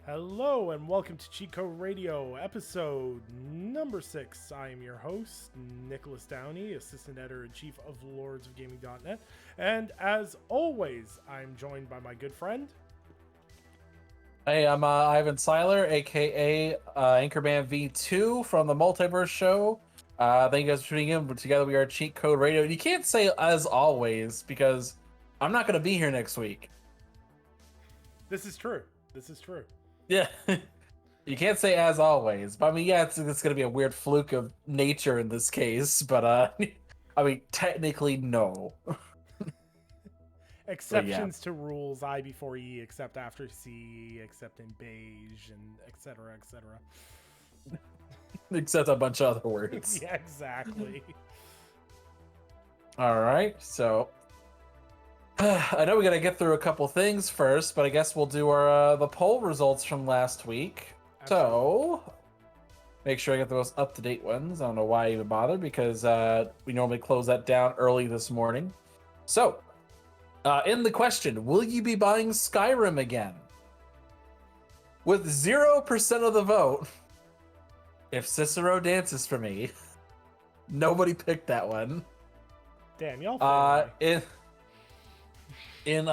Hello and welcome to Cheat Code Radio, episode number 6. I am your host, Nicholas Downie, Assistant Editor-in-Chief of lordsofgaming.net. And as always, I'm joined by my good friend. Hey, I'm Ivan Siler, aka Anchorman V2 from the Multiverse Show. Thank you guys for tuning in. Together we are Cheat Code Radio. You can't say as always because I'm not going to be here next week. This is true. This is true. Yeah, you can't say as always. But I mean, yeah, it's going to be a weird fluke of nature in this case. But I mean, technically, no. Exceptions to rules, I before E, except after C, except in beige, and etc., etc. Except a bunch of other words. Yeah, exactly. All right, so I know we got to get through a couple things first, but I guess we'll do our the poll results from last week. Absolutely. So make sure I get the most up-to-date ones. I don't know why I even bother because we normally close that down early this morning. So in the question, will you be buying Skyrim again? With 0% of the vote, if Cicero dances for me, nobody picked that one. Damn, y'all. In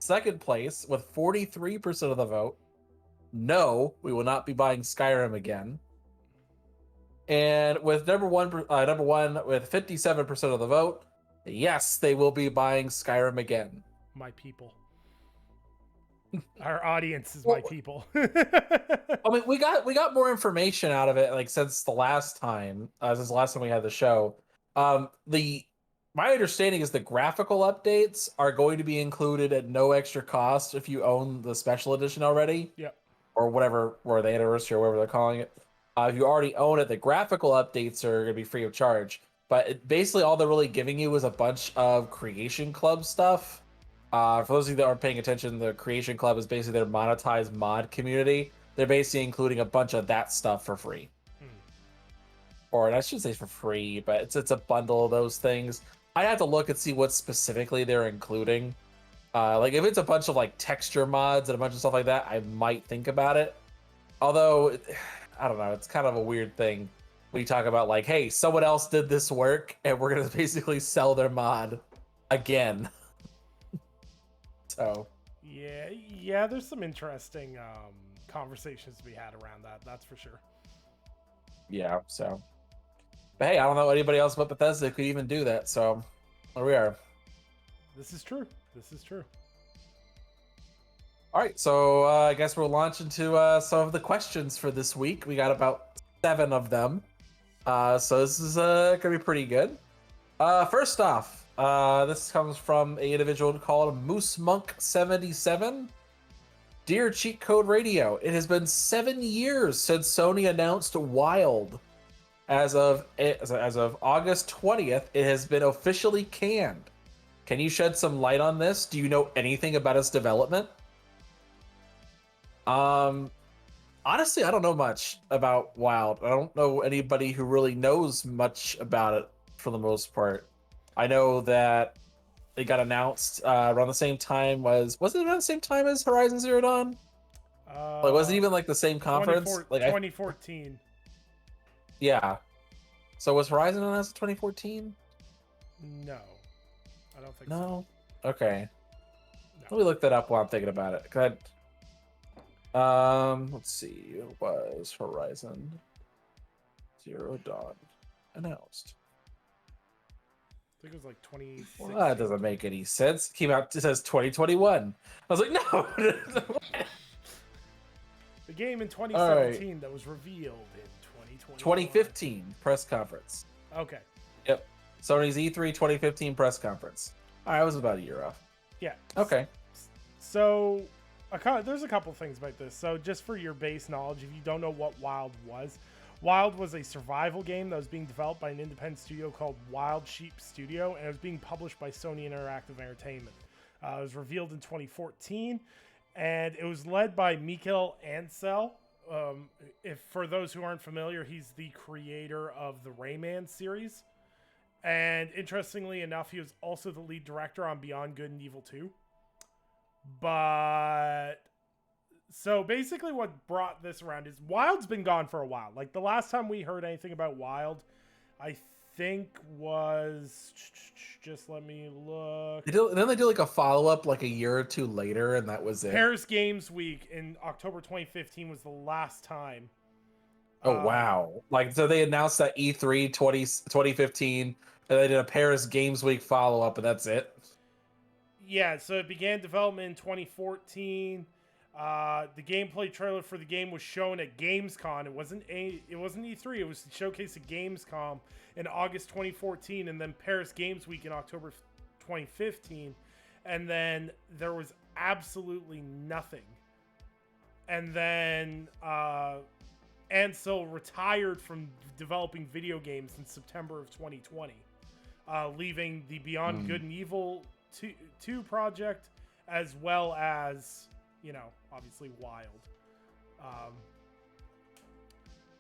second place, with 43% of the vote, no, we will not be buying Skyrim again. And with number one with 57% of the vote, yes, they will be buying Skyrim again. My people. Our audience is my people. I mean, we got more information out of it, like since the last time we had the show. My understanding is the graphical updates are going to be included at no extra cost if you own the special edition already. Yep. Or whatever, or the anniversary, or whatever they're calling it. If you already own it, the graphical updates are going to be free of charge. But basically, all they're really giving you is a bunch of Creation Club stuff. For those of you that aren't paying attention, the Creation Club is basically their monetized mod community. They're basically including a bunch of that stuff for free. Or I should say for free, but it's a bundle of those things. I have to look and see what specifically they're including. Like if it's a bunch of like texture mods and a bunch of stuff like that, I might think about it. Although, I don't know, it's kind of a weird thing when you talk about like, hey, someone else did this work and we're gonna basically sell their mod again. So yeah, there's some interesting conversations to be had around that. That's for sure. Yeah, so. But hey, I don't know anybody else but Bethesda could even do that. So there we are. This is true. This is true. All right, so I guess we'll launch into some of the questions for this week. We got about 7 of them. So this is gonna be pretty good. First off, this comes from an individual called Moose Monk 77. Dear Cheat Code Radio, it has been 7 years since Sony announced Wild. As of August 20th, it has been officially canned. Can you shed some light on this? Do you know anything about its development? Honestly, I don't know much about Wild. I don't know anybody who really knows much about it for the most part. I know that it got announced around the same time was it around the same time as Horizon Zero Dawn? Like, was it even like the same conference? 2014. Yeah. So was Horizon announced in 2014? No. I don't think No? Okay. No. Let me look that up while I'm thinking about it. Let's see. It was Horizon Zero Dawn announced. I think it was like 2016. Well, that doesn't make any sense. It came out, it says 2021. I was like, no! The game in 2017 that was revealed in 2015 press conference. Okay. Yep. Sony's E3 2015 press conference. All right, I was about a year off. Yeah. Okay. So, there's a couple things about this. So, just for your base knowledge, if you don't know what Wild was a survival game that was being developed by an independent studio called Wild Sheep Studio, and it was being published by Sony Interactive Entertainment. It was revealed in 2014, and it was led by Mikael Ansel. If for those who aren't familiar, he's the creator of the Rayman series. And interestingly enough, he was also the lead director on Beyond Good and Evil 2. But So basically what brought this around is Wild's been gone for a while. Like the last time we heard anything about Wild, I think was, just let me look. Then they did like a follow up like a year or two later, and that was it. Paris Games Week in October 2015 was the last time. Oh wow! Like so, they announced that E3 2015, and they did a Paris Games Week follow up, and that's it. Yeah, so it began development in 2014. The gameplay trailer for the game was shown at Gamescom. It wasn't E3. It was the showcase at Gamescom in August 2014, and then Paris Games Week in October 2015, and then there was absolutely nothing. And then Ansel retired from developing video games in September of 2020, leaving the Beyond Good and Evil 2 project, as well as, obviously Wild.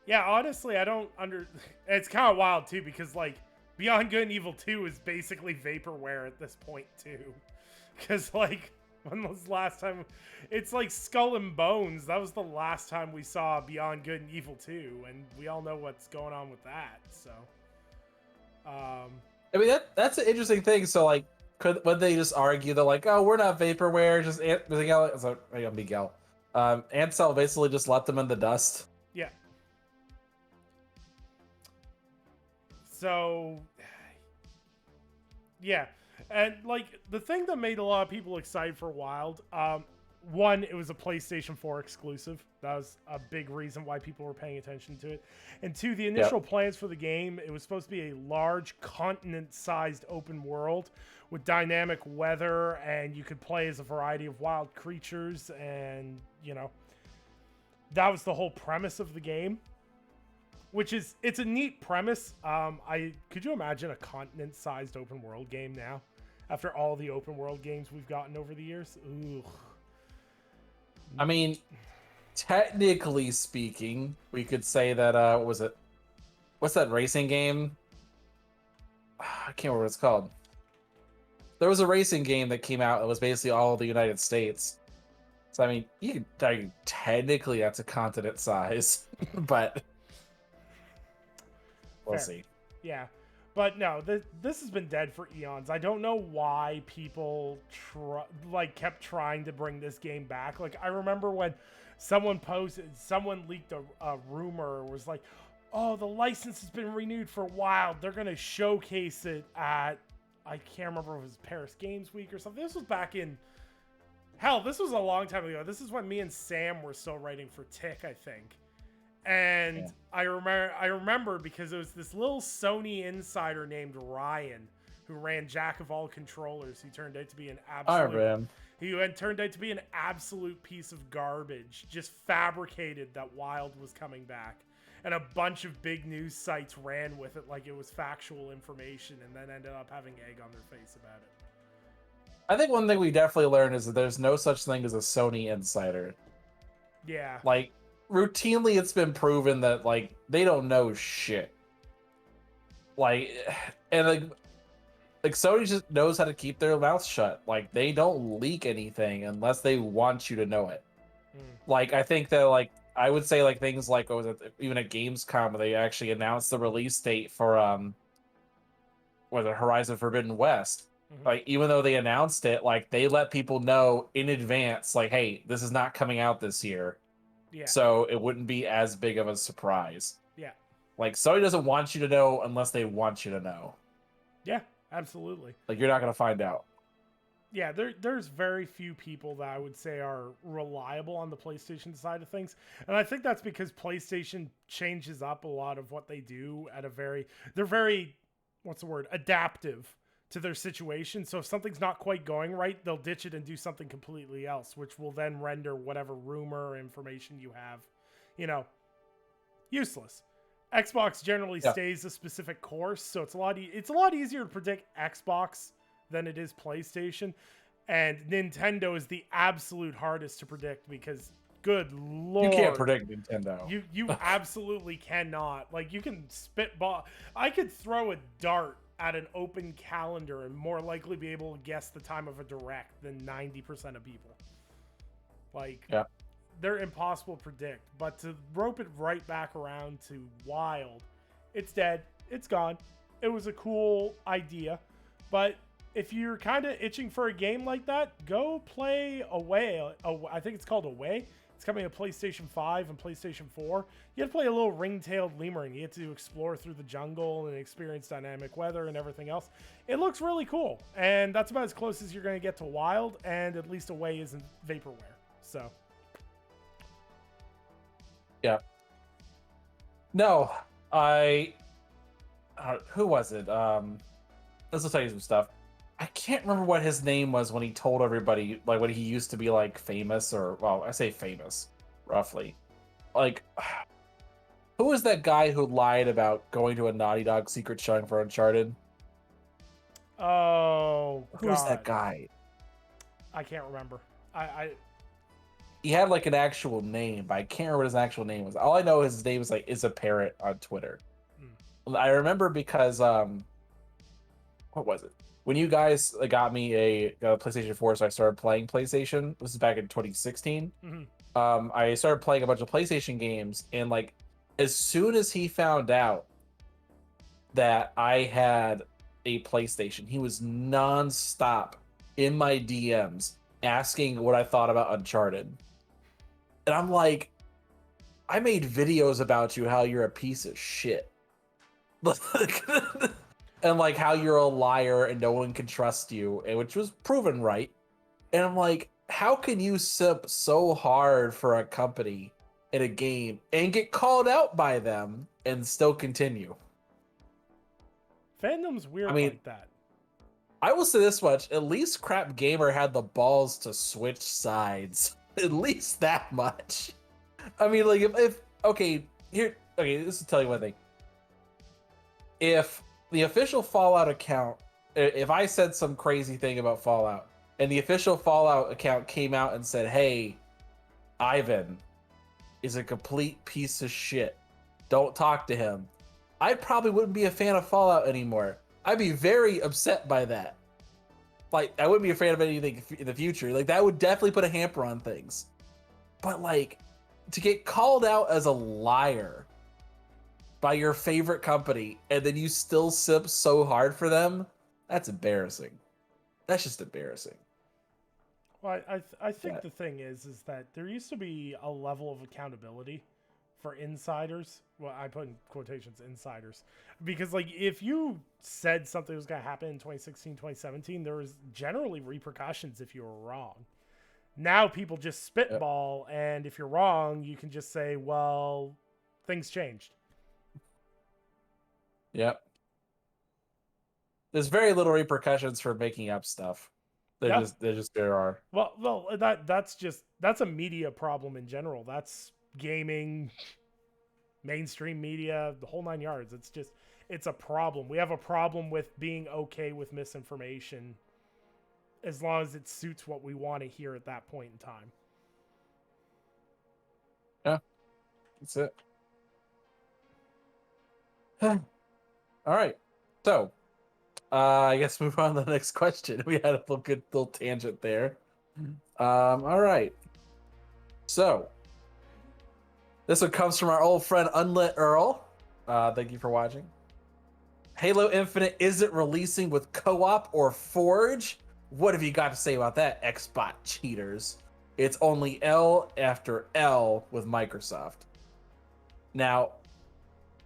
Yeah, honestly, I don't it's kind of wild too, because like Beyond Good and Evil 2 is basically vaporware at this point too. Because like, when was the last time? It's like Skull and Bones. That was the last time we saw Beyond Good and Evil 2, and we all know what's going on with that. So, I mean, that's an interesting thing. So like, would they just argue that like, oh, we're not vaporware, just Miguel? So, Miguel. Ansel basically just left them in the dust. yeah. So, yeah. And like the thing that made a lot of people excited for Wild, one, it was a PlayStation 4 exclusive. That was a big reason why people were paying attention to it. And two, the initial plans for the game, it was supposed to be a large continent-sized open world with dynamic weather, and you could play as a variety of wild creatures, and that was the whole premise of the game. Which is, it's a neat premise. Could you imagine a continent-sized open world game now? After all the open world games we've gotten over the years? Ooh. I mean, technically speaking, we could say that, what was it? What's that racing game? I can't remember what it's called. There was a racing game that came out that was basically all of the United States. So, I mean, technically that's a continent size, but we'll see. Yeah. But no, this has been dead for eons. I don't know why people kept trying to bring this game back. Like, I remember when someone leaked a rumor, was like, oh, the license has been renewed for Wild. They're going to showcase it at, I can't remember if it was Paris Games Week or something. This was back in, this was a long time ago. This is when me and Sam were still writing for Tick, I think. And yeah. I remember because it was this little Sony insider named Ryan who ran Jack of All Controllers. He turned out to be an absolute piece of garbage. Just fabricated that Wild was coming back, and a bunch of big news sites ran with it like it was factual information, and then ended up having egg on their face about it. I think one thing we definitely learned is that there's no such thing as a Sony insider. Yeah. Like, routinely it's been proven that like they don't know shit. Like, and like Sony just knows how to keep their mouth shut. Like, they don't leak anything unless they want you to know it. Like, I think that like I would say like things like even at Gamescom they actually announced the release date for Horizon Forbidden West. Like, even though they announced it, like they let people know in advance, like, hey, this is not coming out this year. Yeah. So it wouldn't be as big of a surprise. Yeah. Like, Sony doesn't want you to know unless they want you to know. Yeah, absolutely. Like, you're not going to find out. Yeah, there's very few people that I would say are reliable on the PlayStation side of things. And I think that's because PlayStation changes up a lot of what they do at they're very, adaptive to their situation. So if something's not quite going right, they'll ditch it and do something completely else, which will then render whatever rumor or information you have, useless. Xbox generally stays a specific course, so it's a lot easier to predict Xbox than it is PlayStation, and Nintendo is the absolute hardest to predict because, good lord, you can't predict Nintendo. You absolutely cannot. Like, you can spitball. I could throw a dart at an open calendar and more likely be able to guess the time of a direct than 90% of people. Like, they're impossible to predict. But to rope it right back around to Wild, it's dead. It's gone. It was a cool idea. But if you're kind of itching for a game like that, go play Away. I think it's called Away. It's coming to PlayStation 5 and PlayStation 4. You have to play a little ring-tailed lemur, and you get to explore through the jungle and experience dynamic weather and everything else. It looks really cool, and that's about as close as you're going to get to Wild, and at least Away isn't vaporware. So, Yeah. No, who was it? Let's tell you some stuff. I can't remember what his name was when he told everybody, like, when he used to be, like, famous, or, well, I say famous, roughly. Like, who was that guy who lied about going to a Naughty Dog secret showing for Uncharted? oh, Who was that guy? I can't remember. He had, like, an actual name, but I can't remember what his actual name was. All I know is his name was, like, is a parrot on Twitter. I remember because, what was it? When you guys got me a PlayStation 4, so I started playing PlayStation. This is back in 2016. I started playing a bunch of PlayStation games, and like as soon as he found out that I had a PlayStation, he was nonstop in my DMs asking what I thought about Uncharted. And I'm like, I made videos about you, how you're a piece of shit. And like how you're a liar and no one can trust you, and which was proven right. And I'm like, how can you sip so hard for a company in a game and get called out by them and still continue? Fandom's weird like that. I will say this much: at least Crap Gamer had the balls to switch sides. At least that much. I mean, like if okay, this will tell you one thing. If the official Fallout account, if I said some crazy thing about Fallout, and the official Fallout account came out and said, hey, Ivan is a complete piece of shit, don't talk to him, I probably wouldn't be a fan of Fallout anymore. I'd be very upset by that. Like, I wouldn't be afraid of anything in the future. Like, that would definitely put a hamper on things. But, like, to get called out as a liar by your favorite company, and then you still sip so hard for them, that's embarrassing. That's just embarrassing. Well, I think the thing is that there used to be a level of accountability for insiders. Well, I put in quotations, insiders. Because, like, if you said something was going to happen in 2016, 2017, there was generally repercussions if you were wrong. Now people just spitball, and if you're wrong, you can just say, well, things changed. Yep. There's very little repercussions for making up stuff. There are. Well, that's a media problem in general. That's gaming, mainstream media, the whole nine yards. It's a problem. We have a problem with being okay with misinformation as long as it suits what we want to hear at that point in time. Yeah, that's it. All right, so I guess move on to the next question. We had a good little tangent there. All right, so this one comes from our old friend Unlit Earl. Thank you for watching. Halo Infinite isn't releasing with co-op or Forge. What have you got to say about that, Xbot cheaters? It's only L after L with Microsoft. Now,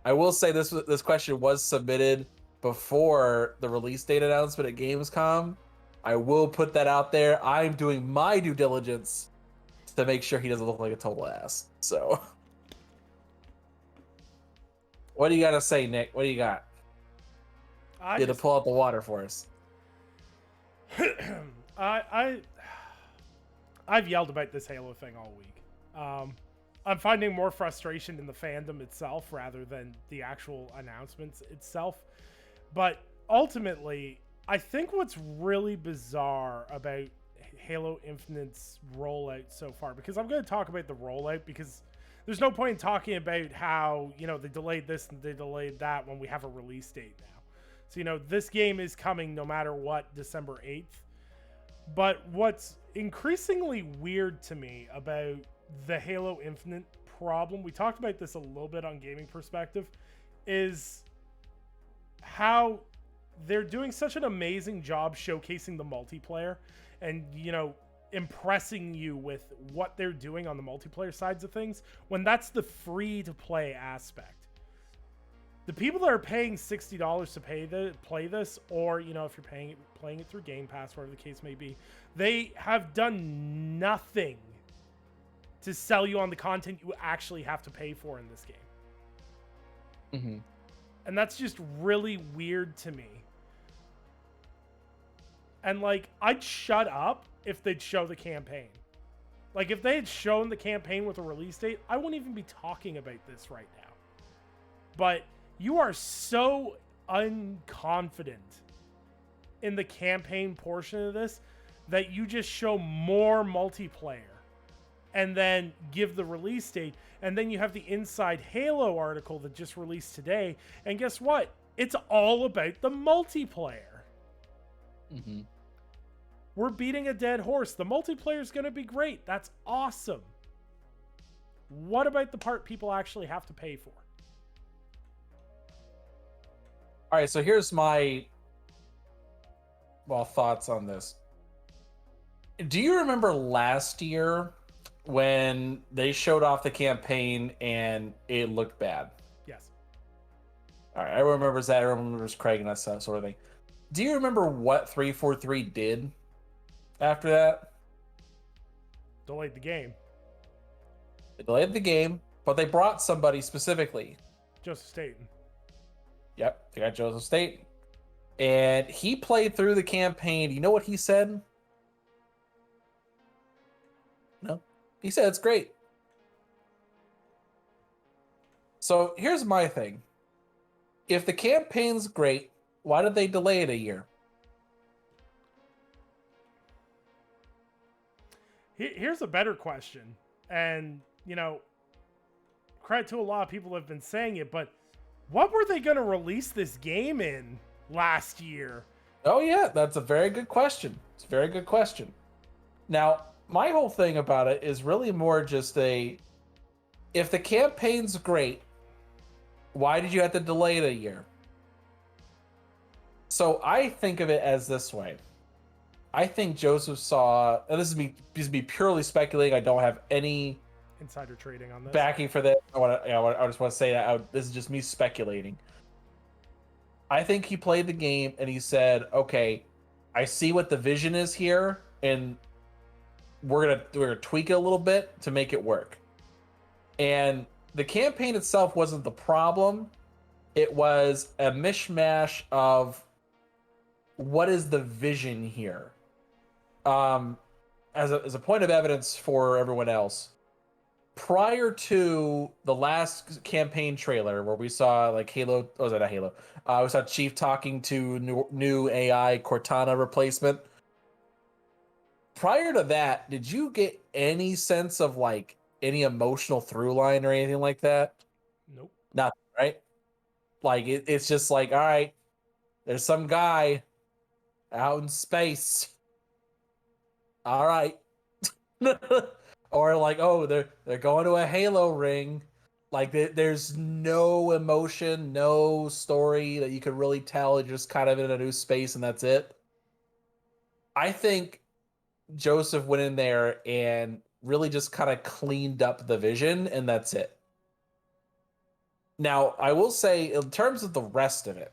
I will say this question was submitted before the release date announcement at Gamescom. I will put that out there. I'm doing my due diligence to make sure he doesn't look like a total ass. So, what do you got to say, Nick? What do you got? To pull out the water for us. I've yelled about this Halo thing all week. I'm finding more frustration in the fandom itself rather than the actual announcements itself. But ultimately, I think what's really bizarre about Halo Infinite's rollout so far, because I'm going to talk about the rollout, because there's no point in talking about how, they delayed this and they delayed that when we have a release date now. So, this game is coming no matter what, December 8th. But what's increasingly weird to me about the Halo Infinite problem, we talked about this a little bit on Gaming Perspective, is how they're doing such an amazing job showcasing the multiplayer and, you know, impressing you with what they're doing on the multiplayer sides of things when that's the free to play aspect. The people that are paying $60 to play this, or, you know, if you're playing it through Game Pass, whatever the case may be, they have done nothing to sell you on the content you actually have to pay for in this game. Mm-hmm. And that's just really weird to me. And, like, I'd shut up if they'd show the campaign. Like, if they had shown the campaign with a release date, I wouldn't even be talking about this right now. But you are so unconfident in the campaign portion of this that you just show more multiplayer and then give the release date. And then you have the Inside Halo article that just released today. And guess what? It's all about the multiplayer. Mm-hmm. We're beating a dead horse. The multiplayer is going to be great. That's awesome. What about the part people actually have to pay for? All right, so here's my thoughts on this. Do you remember last year when they showed off the campaign and it looked bad? Yes. All right, everyone remembers that. Everyone remembers Craig and that sort of thing. Do you remember what 343 did after that? Delayed the game. They delayed the game, but they brought somebody specifically. Joseph Staten. Yep, they got Joseph Staten. And he played through the campaign. You know what he said? No. He said it's great. So here's my thing. If the campaign's great, why did they delay it a year? Here's a better question. And, you know, credit to a lot of people that have been saying it, but what were they going to release this game in last year? Oh, yeah, that's a very good question. It's a very good question. Now, my whole thing about it is really more just if the campaign's great, why did you have to delay it a year? So I think of it as this way. I think Joseph saw, and this is me purely speculating. I don't have any insider trading on this backing for this. I just want to say that this is just me speculating. I think he played the game and he said, "Okay, I see what the vision is here, and we're gonna tweak it a little bit to make it work." And the campaign itself wasn't the problem. It was a mishmash of what is the vision here. As a point of evidence for everyone else, prior to the last campaign trailer where we saw like Halo, was that not Halo? We saw Chief talking to new AI Cortana replacement. Prior to that, did you get any sense of like any emotional through line or anything like that? Nope. Nothing, right? Like it's just like, all right, there's some guy out in space. All right. Or like, oh, they're going to a Halo ring. Like there's no emotion, no story that you could really tell. It's just kind of in a new space and that's it. I think Joseph went in there and really just kind of cleaned up the vision and that's it. Now, I will say in terms of the rest of it,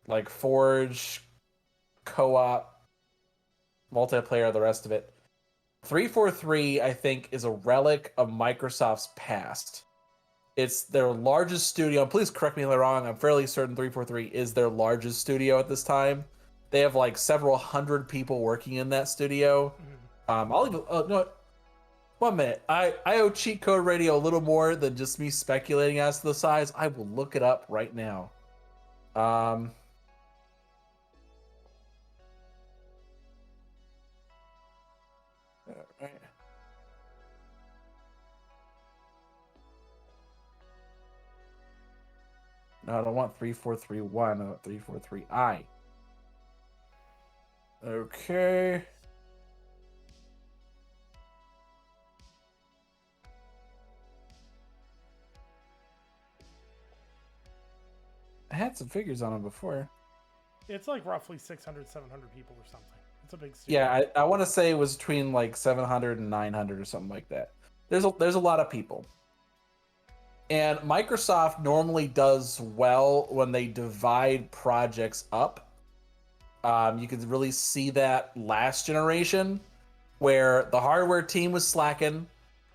like Forge, co-op, multiplayer, the rest of it, 343, I think, is a relic of Microsoft's past. It's their largest studio. Please correct me if I'm wrong. I'm fairly certain 343 is their largest studio at this time. They have like several hundred people working in that studio. I'll even, no, 1 minute. I owe Cheat Code Radio a little more than just me speculating as to the size. I will look it up right now. All right. No, I don't want 3431. I want 343i. Okay. I had some figures on them before. It's like roughly 600, 700 people or something. It's a big studio. Yeah, I want to say it was between like 700 and 900 or something like that. There's a lot of people. And Microsoft normally does well when they divide projects up. You can really see that last generation where the hardware team was slacking,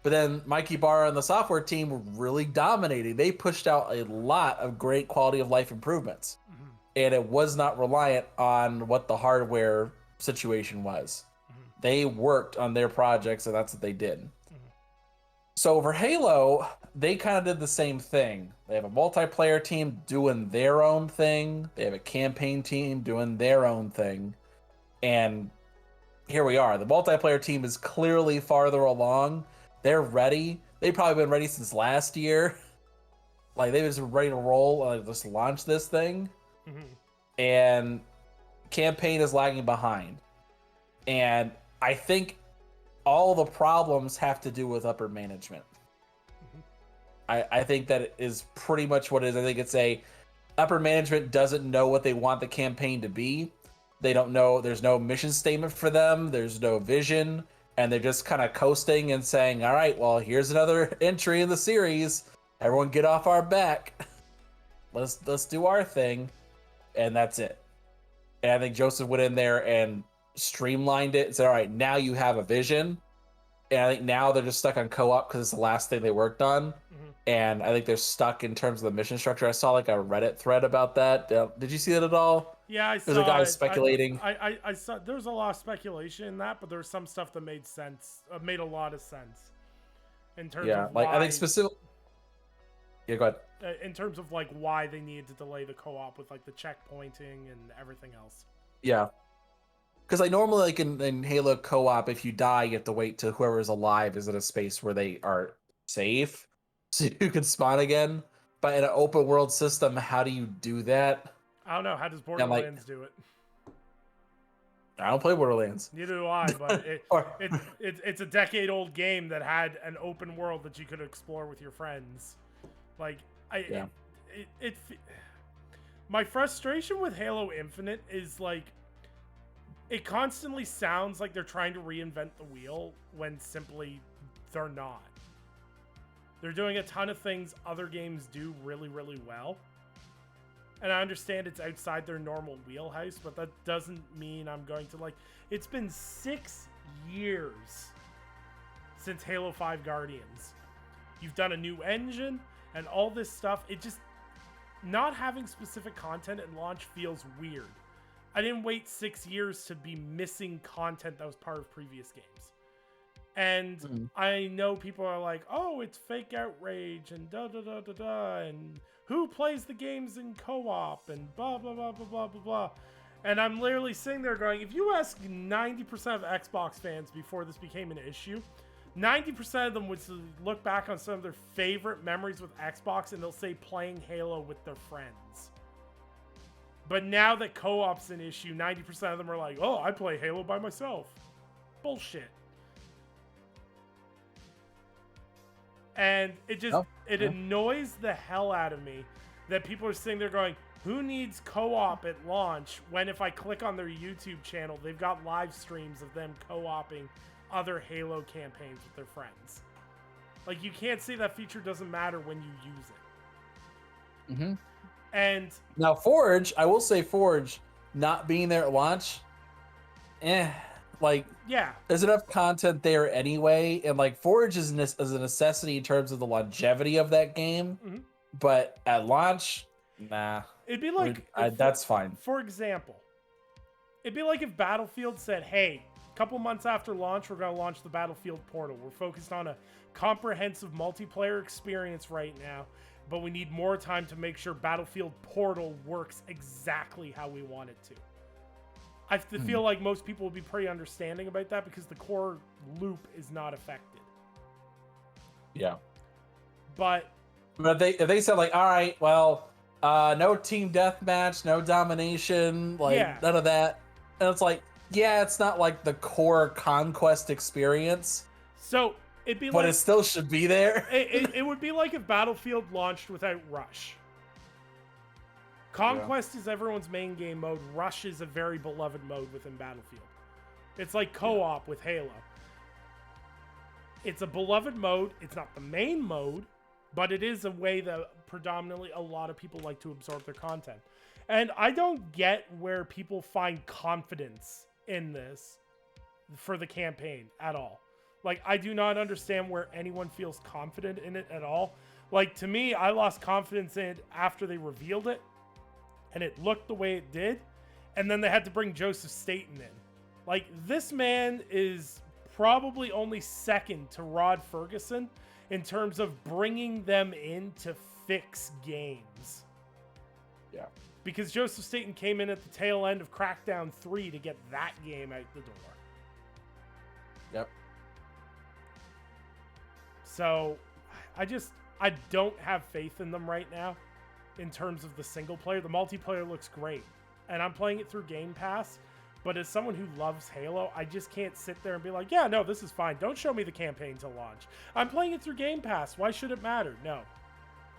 but then Mikey Barra and the software team were really dominating. They pushed out a lot of great quality of life improvements, and it was not reliant on what the hardware situation was. They worked on their projects, and that's what they did. So for Halo, they kind of did the same thing. They have a multiplayer team doing their own thing. They have a campaign team doing their own thing. And here we are. The multiplayer team is clearly farther along. They're ready. They've probably been ready since last year. Like, they've just been ready to roll, just launch this thing. And campaign is lagging behind. And I think all the problems have to do with upper management. I think that is pretty much what it is. I think it's upper management doesn't know what they want the campaign to be. They don't know. There's no mission statement for them. There's no vision. And they're just kind of coasting and saying, all right, well, here's another entry in the series. Everyone get off our back. Let's do our thing. And that's it. And I think Joseph went in there and streamlined it and said, all right, now you have a vision. And I think now they're just stuck on co-op because it's the last thing they worked on. And I think they're stuck in terms of the mission structure. I saw like a Reddit thread about that. Did you see that at all? Yeah, I saw. There's a guy speculating. I saw. There was a lot of speculation in that, but there was some stuff that made sense. Made a lot of sense in terms of like why, I think specific. Yeah, go ahead. In terms of like why they needed to delay the co-op with like the checkpointing and everything else. Yeah. Because like normally, like in Halo co-op, if you die, you have to wait till whoever is alive is in a space where they are safe, so you can spawn again. But in an open world system, how do you do that? I don't know. How does Borderlands do it? I don't play Borderlands. Neither do I. But it's a decade-old game that had an open world that you could explore with your friends. Like my frustration with Halo Infinite is like, it constantly sounds like they're trying to reinvent the wheel when simply they're not. They're doing a ton of things other games do really, really well. And I understand it's outside their normal wheelhouse, but that doesn't mean I'm going to like... It's been 6 years since Halo 5 Guardians. You've done a new engine and all this stuff. It just... Not having specific content at launch feels weird. I didn't wait 6 years to be missing content that was part of previous games. And I know people are like, oh, it's fake outrage and da-da-da-da-da, and who plays the games in co-op and blah, blah, blah, blah, blah, blah, blah. And I'm literally sitting there going, if you ask 90% of Xbox fans before this became an issue, 90% of them would look back on some of their favorite memories with Xbox and they'll say playing Halo with their friends. But now that co-op's an issue, 90% of them are like, oh, I play Halo by myself. Bullshit. And it just, annoys the hell out of me that people are sitting there going, who needs co-op at launch when if I click on their YouTube channel, they've got live streams of them co-oping other Halo campaigns with their friends. Like, you can't say that feature doesn't matter when you use it. And now Forge, I will say Forge not being there at launch, like, yeah, there's enough content there anyway, and like Forge is a necessity in terms of the longevity of that game. But at launch, nah. It'd be like that's fine. For example, it'd be like if Battlefield said, "Hey, a couple months after launch, we're going to launch the Battlefield Portal. We're focused on a comprehensive multiplayer experience right now, but we need more time to make sure Battlefield Portal works exactly how we want it to." I feel like most people will be pretty understanding about that because the core loop is not affected. Yeah. But if they said like, all right, well, no team deathmatch, no domination, like none of that. And it's like, yeah, it's not like the core conquest experience. So it'd be but it still should be there. It would be like if Battlefield launched without Rush. Conquest is everyone's main game mode. Rush is a very beloved mode within Battlefield. It's like co-op with Halo. It's a beloved mode. It's not the main mode, but it is a way that predominantly a lot of people like to absorb their content. And I don't get where people find confidence in this for the campaign at all. Like, I do not understand where anyone feels confident in it at all. Like, to me, I lost confidence in it after they revealed it, and it looked the way it did, and then they had to bring Joseph Staten in. Like, this man is probably only second to Rod Ferguson in terms of bringing them in to fix games. Yeah. Because Joseph Staten came in at the tail end of Crackdown 3 to get that game out the door. Yep. So, I don't have faith in them right now in terms of the single player. The multiplayer looks great, and I'm playing it through Game Pass, but as someone who loves Halo, I just can't sit there and be like, yeah, no, this is fine. Don't show me the campaign to launch. I'm playing it through Game Pass. Why should it matter? No,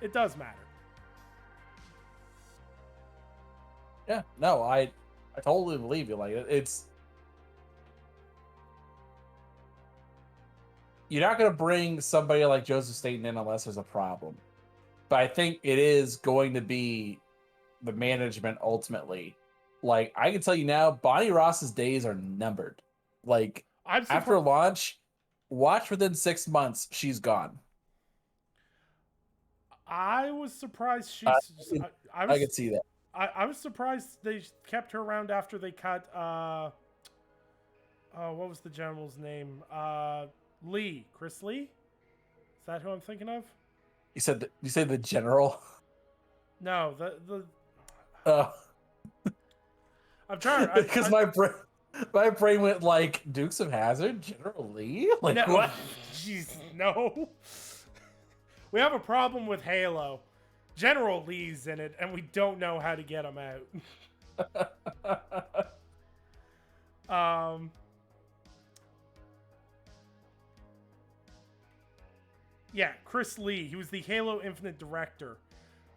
it does matter. Yeah, no, I totally believe you. Like, it's... You're not going to bring somebody like Joseph Staten in unless there's a problem. But I think it is going to be the management ultimately. Like, I can tell you now, Bonnie Ross's days are numbered. Like, after launch, watch within 6 months, she's gone. I was surprised I could see that. I was surprised they kept her around after they cut, what was the general's name? Lee. Chris Lee? Is that who I'm thinking of? You said the general? No, the I'm trying because my brain went like Dukes of Hazzard, General Lee? Like, no, what? Jeez, no. We have a problem with Halo. General Lee's in it, and we don't know how to get him out. Yeah, Chris Lee. He was the Halo Infinite director.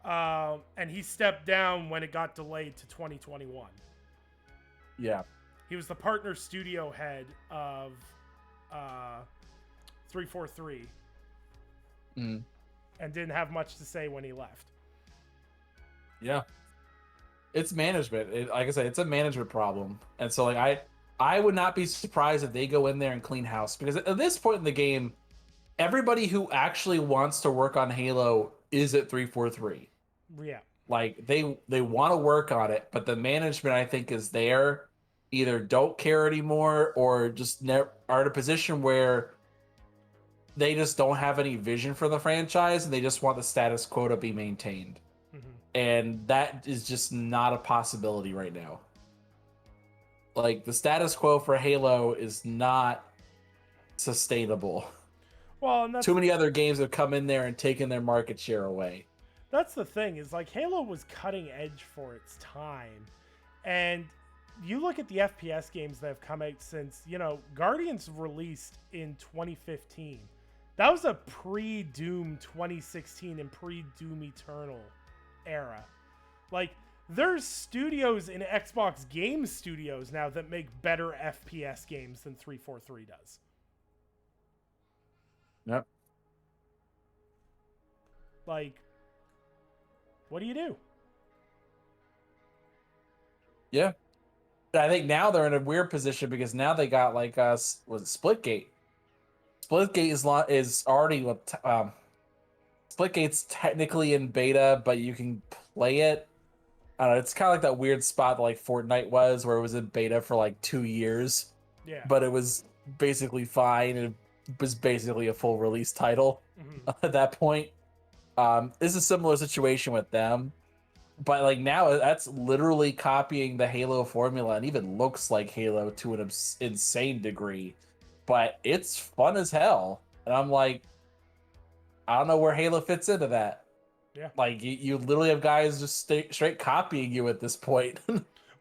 And he stepped down when it got delayed to 2021. Yeah. He was the partner studio head of 343. Mm. And didn't have much to say when he left. Yeah. It's management. Like I said, it's a management problem. And so, like, I would not be surprised if they go in there and clean house. Because at this point in the game, everybody who actually wants to work on Halo is at 343. Yeah. Like, they want to work on it, but the management, I think, is there. Either don't care anymore or just are in a position where they just don't have any vision for the franchise and they just want the status quo to be maintained. Mm-hmm. And that is just not a possibility right now. Like, the status quo for Halo is not sustainable. Well, and too many other games have come in there and taken their market share away. That's the thing, is like Halo was cutting edge for its time. And you look at the FPS games that have come out since, Guardians released in 2015. That was a pre-Doom 2016 and pre-Doom Eternal era. Like, there's studios in Xbox Game Studios now that make better FPS games than 343 does. Yep. Like, what do you do? Yeah. I think now they're in a weird position because now they got like was it Splitgate? Splitgate is already Splitgate's technically in beta, but you can play it. I don't know, it's kind of like that weird spot that like Fortnite was, where it was in beta for like 2 years. Yeah. But it was basically fine. It was basically a full release title at that point. It's a similar situation with them. But like now, that's literally copying the Halo formula and even looks like Halo to an insane degree. But it's fun as hell. And I'm like, I don't know where Halo fits into that. Yeah. Like, you literally have guys just straight copying you at this point.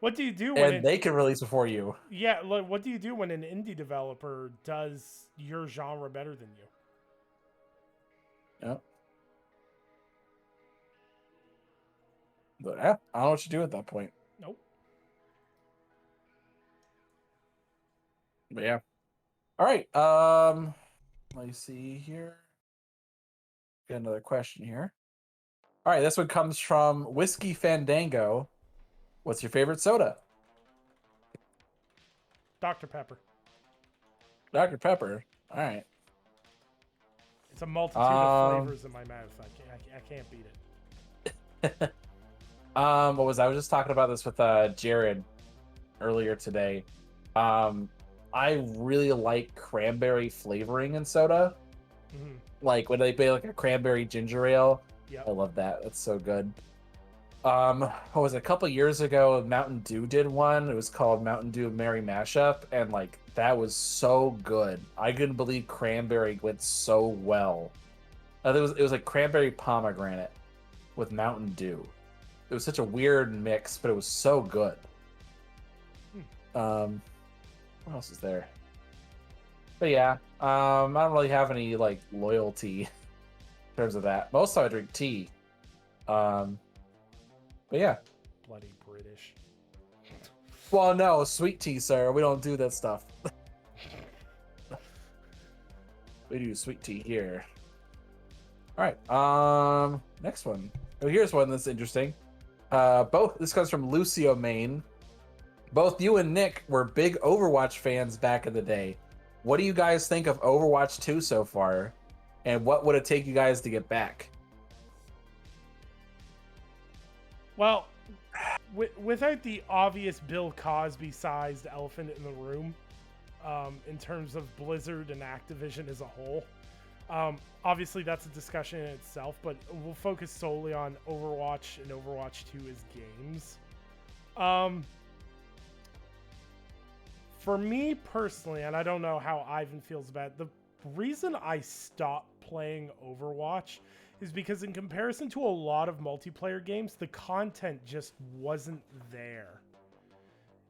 What do you do when they can release before you? Yeah, like, what do you do when an indie developer does your genre better than you? Yep. But yeah, I don't know what you do at that point. Nope. But yeah. All right. Let me see here. Get another question here. All right, this one comes from Whiskey Fandango. What's your favorite soda? Dr. Pepper. Dr. Pepper. All right. It's a multitude of flavors in my mouth. I can't beat it. What was I was just talking about this with Jared earlier today. I really like cranberry flavoring in soda. Mm-hmm. Like when they make like a cranberry ginger ale. Yep. I love that. That's so good. What was it, a couple years ago, Mountain Dew did one. It was called Mountain Dew Merry Mashup, and like that was so good. I couldn't believe cranberry went so well. It was like cranberry pomegranate with Mountain Dew. It was such a weird mix, but it was so good. What else is there? But yeah, I don't really have any like loyalty in terms of that. Most of the time I drink tea. But yeah. Bloody British. Well, no, sweet tea, sir. We don't do that stuff. We do sweet tea here. All right. Next one. Oh, here's one that's interesting. This comes from Lucio Maine. Both you and Nick were big Overwatch fans back in the day. What do you guys think of Overwatch 2 so far? And what would it take you guys to get back? Well, without the obvious Bill Cosby-sized elephant in the room, in terms of Blizzard and Activision as a whole, obviously that's a discussion in itself, but we'll focus solely on Overwatch and Overwatch 2 as games. For me personally, and I don't know how Ivan feels about it, the reason I stopped playing Overwatch is because in comparison to a lot of multiplayer games, the content just wasn't there.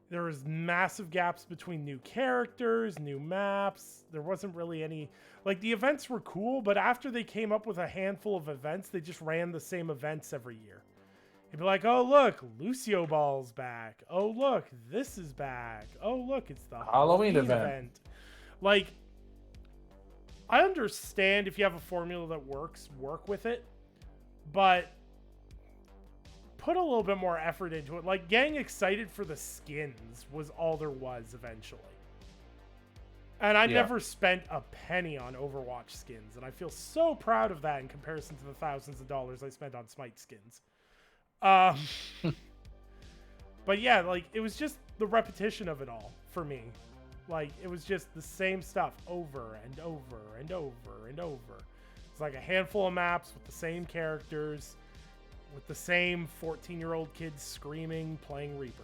There was massive gaps between new characters, new maps. There wasn't really any... Like, the events were cool, but after they came up with a handful of events, they just ran the same events every year. It'd be like, oh, look, Lucio Ball's back. Oh, look, this is back. Oh, look, it's the Halloween event. Like, I understand if you have a formula that works, work with it, but put a little bit more effort into it. Like, getting excited for the skins was all there was eventually. And I never spent a penny on Overwatch skins, and I feel so proud of that in comparison to the thousands of dollars I spent on Smite skins. But yeah, like, it was just the repetition of it all for me. Like, it was just the same stuff over and over and over and over. It's like a handful of maps with the same characters, with the same 14-year-old kids screaming, playing Reaper.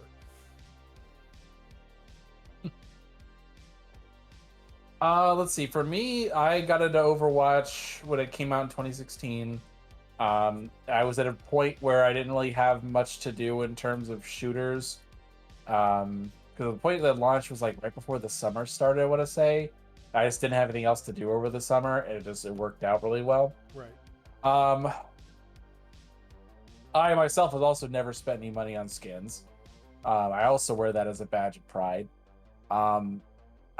Let's see. For me, I got into Overwatch when it came out in 2016. I was at a point where I didn't really have much to do in terms of shooters. Because the point that launched was like right before the summer started, I want to say. I just didn't have anything else to do over the summer, and it worked out really well. Right. I myself have also never spent any money on skins. I also wear that as a badge of pride.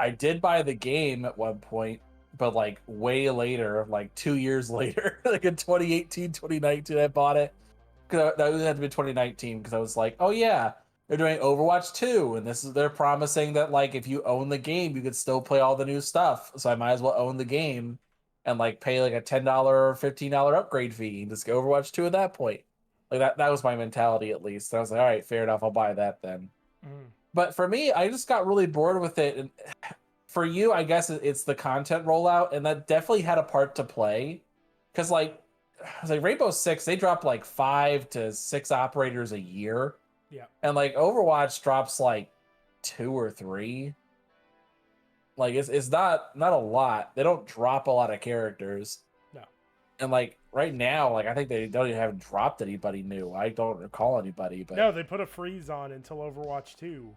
I did buy the game at one point, but like way later, like 2 years later, like in 2018, 2019, I bought it. Because that had to be 2019, because I was like, oh yeah, they're doing Overwatch 2, and they're promising that like if you own the game, you could still play all the new stuff. So I might as well own the game and like pay like a $10 or $15 upgrade fee and just go Overwatch 2 at that point. Like that was my mentality at least. I was like, all right, fair enough, I'll buy that then. But for me, I just got really bored with it. And for you, I guess it's the content rollout, and that definitely had a part to play. Because like Rainbow Six, they drop like 5 to 6 operators a year. Yeah. And like Overwatch drops like 2 or 3. Like it's not a lot. They don't drop a lot of characters. No. And like right now, like I think they don't even have dropped anybody new. I don't recall anybody, but no, they put a freeze on until Overwatch 2.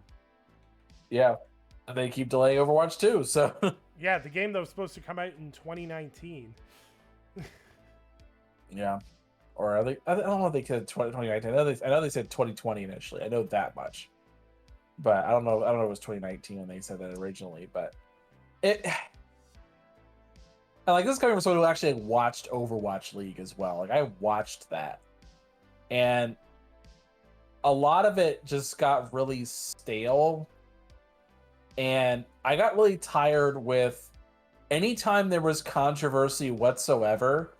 Yeah. And they keep delaying Overwatch 2, so yeah, the game that was supposed to come out in 2019. Yeah. or are they? I don't know if they said 2019. I know they said 2020 initially. I know that much, but I don't know. I don't know if it was 2019 when they said that originally. But it, and like this is coming from someone who actually watched Overwatch League as well. Like I watched that, and a lot of it just got really stale, and I got really tired with anytime there was controversy whatsoever.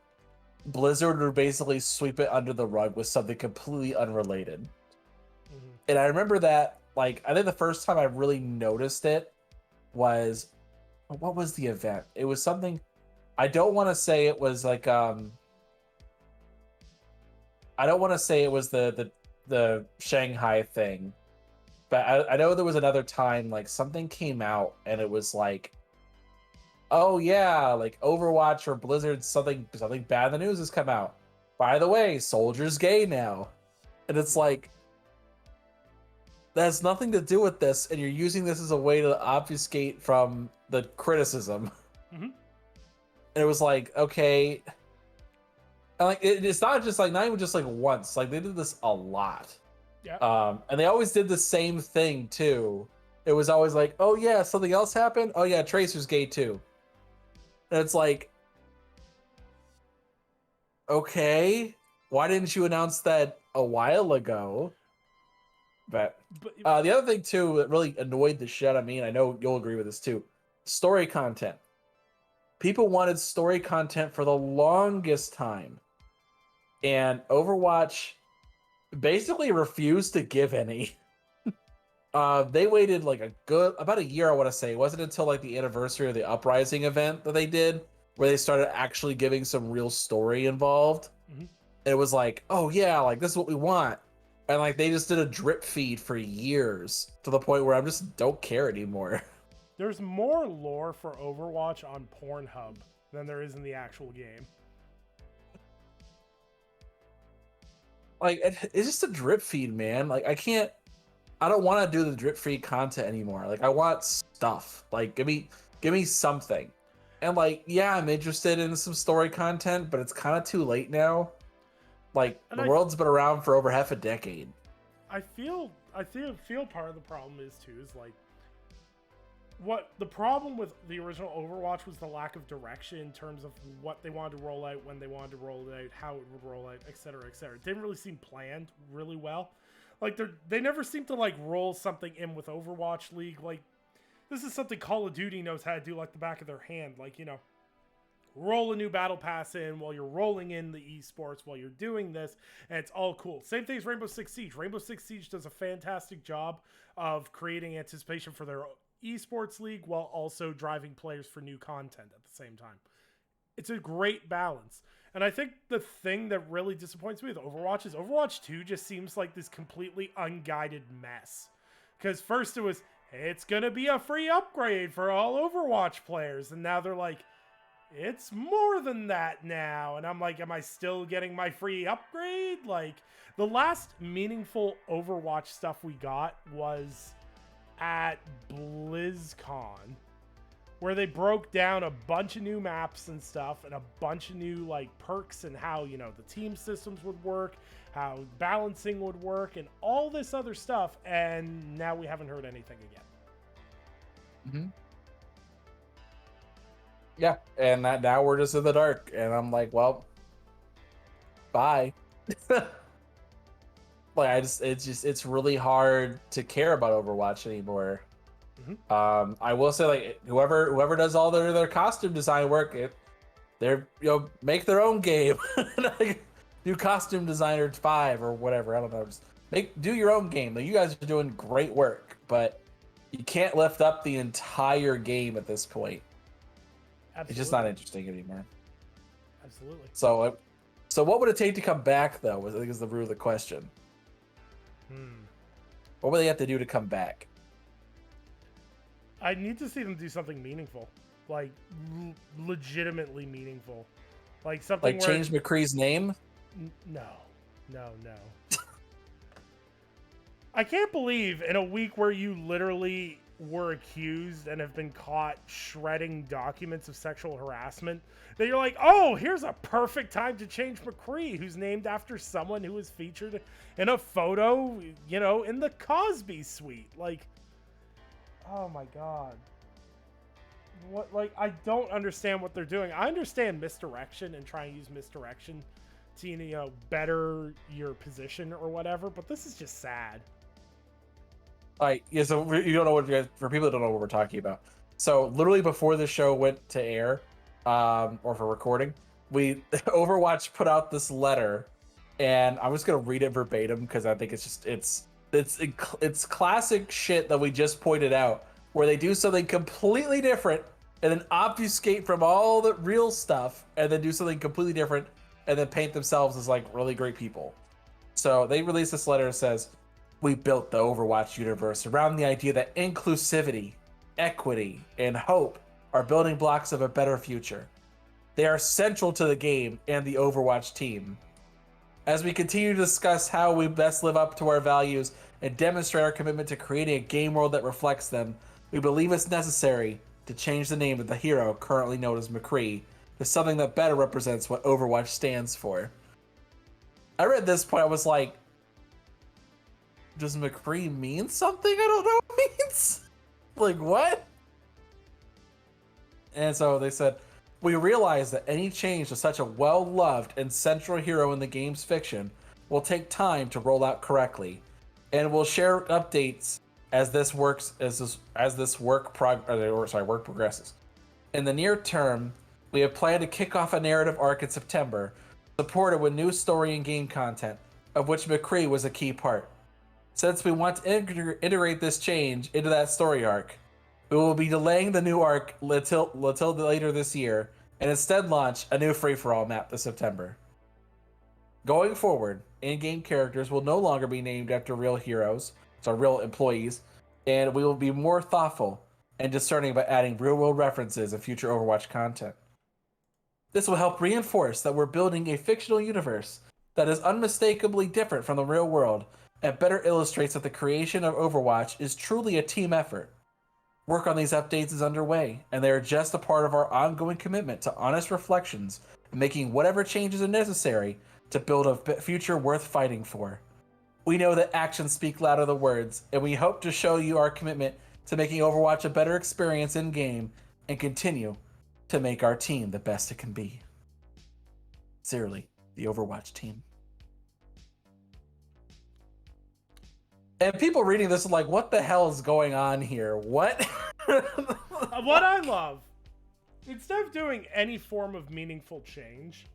Blizzard would basically sweep it under the rug with something completely unrelated. Mm-hmm. And I remember that, like, I think the first time I really noticed it was, what was the event? It was something, I don't want to say it was like, I don't want to say it was the Shanghai thing, but I know there was another time, like, something came out and it was like, oh yeah, like Overwatch or Blizzard, something bad in the news has come out. By the way, Soldier's gay now. And it's like, that has nothing to do with this, and you're using this as a way to obfuscate from the criticism. Mm-hmm. And it was like, okay. And like it's not just like, not even just like once. Like they did this a lot. Yeah. And they always did the same thing too. It was always like, oh yeah, something else happened. Oh yeah, Tracer's gay too. And it's like, okay, why didn't you announce that a while ago? But the other thing too that really annoyed the shit out of me, and I know you'll agree with this too, story content. People wanted story content for the longest time, and Overwatch basically refused to give any. They waited like about a year, I want to say. It wasn't until like the anniversary of the Uprising event that they did, where they started actually giving some real story involved. Mm-hmm. And it was like, oh yeah, like this is what we want. And like they just did a drip feed for years to the point where I just don't care anymore. There's more lore for Overwatch on Pornhub than there is in the actual game. Like it's just a drip feed, man. Like I don't want to do the drip feed content anymore. Like I want stuff. Like give me something. And like, yeah, I'm interested in some story content, but it's kind of too late now. Like the world's been around for over half a decade. I feel part of the problem is like what the problem with the original Overwatch was the lack of direction in terms of what they wanted to roll out, when they wanted to roll it out, how it would roll out, etc., etc. It didn't really seem planned really well. Like they never seem to like roll something in with Overwatch League. Like this is something Call of Duty knows how to do like the back of their hand. Like, you know, roll a new battle pass in while you're rolling in the esports while you're doing this, and it's all cool. Same thing as Rainbow Six Siege. Rainbow Six Siege does a fantastic job of creating anticipation for their esports league while also driving players for new content at the same time. It's a great balance. And I think the thing that really disappoints me with Overwatch is Overwatch 2 just seems like this completely unguided mess. Because first it was, hey, it's going to be a free upgrade for all Overwatch players. And now they're like, it's more than that now. And I'm like, am I still getting my free upgrade? Like, the last meaningful Overwatch stuff we got was at BlizzCon, where they broke down a bunch of new maps and stuff and a bunch of new like perks and how, you know, the team systems would work, how balancing would work, and all this other stuff. And now we haven't heard anything again. Mm-hmm. Yeah, and now we're just in the dark, and I'm like, well, bye. Like it's really hard to care about Overwatch anymore. Mm-hmm. I will say, like, whoever does all their costume design work, they're, you know, make their own game. Like, do Costume Designer 5 or whatever. I don't know. Just do your own game. Like, you guys are doing great work, but you can't lift up the entire game at this point. Absolutely. It's just not interesting anymore. Absolutely. So what would it take to come back, though? I think is the root of the question. What would they have to do to come back? I need to see them do something meaningful, like legitimately meaningful, like something like change McCree's name. No. I can't believe in a week where you literally were accused and have been caught shredding documents of sexual harassment that you're like, oh, here's a perfect time to change McCree, who's named after someone who was featured in a photo, you know, in the Cosby Suite. Like, oh my God. What, like, I don't understand what they're doing. I understand misdirection and trying to use misdirection to, you know, better your position or whatever, but this is just sad. Yeah, so you don't know what, for people that don't know what we're talking about. So literally before the show went to air, or for recording, Overwatch put out this letter, and I'm just gonna read it verbatim because I think it's classic shit that we just pointed out, where they do something completely different and then obfuscate from all the real stuff, and then do something completely different and then paint themselves as like really great people. So they released this letter that says, "We built the Overwatch universe around the idea that inclusivity, equity, and hope are building blocks of a better future. They are central to the game and the Overwatch team. As we continue to discuss how we best live up to our values and demonstrate our commitment to creating a game world that reflects them, we believe it's necessary to change the name of the hero currently known as McCree to something that better represents what Overwatch stands for." I read this point, I was like, does McCree mean something I don't know what it means? Like, what? And so they said, "We realize that any change to such a well-loved and central hero in the game's fiction will take time to roll out correctly, and we'll share updates as this work progresses. In the near term, we have planned to kick off a narrative arc in September, supported with new story and game content, of which McCree was a key part. Since we want to integrate this change into that story arc, we will be delaying the new arc until later this year, and instead launch a new free-for-all map this September. Going forward, in-game characters will no longer be named after real heroes, so real employees, and we will be more thoughtful and discerning by adding real-world references in future Overwatch content. This will help reinforce that we're building a fictional universe that is unmistakably different from the real world and better illustrates that the creation of Overwatch is truly a team effort. Work on these updates is underway, and they are just a part of our ongoing commitment to honest reflections and making whatever changes are necessary to build a future worth fighting for. We know that actions speak louder than words, and we hope to show you our commitment to making Overwatch a better experience in-game and continue to make our team the best it can be. Sincerely, the Overwatch team." And people reading this are like, what the hell is going on here? What? What I love, instead of doing any form of meaningful change,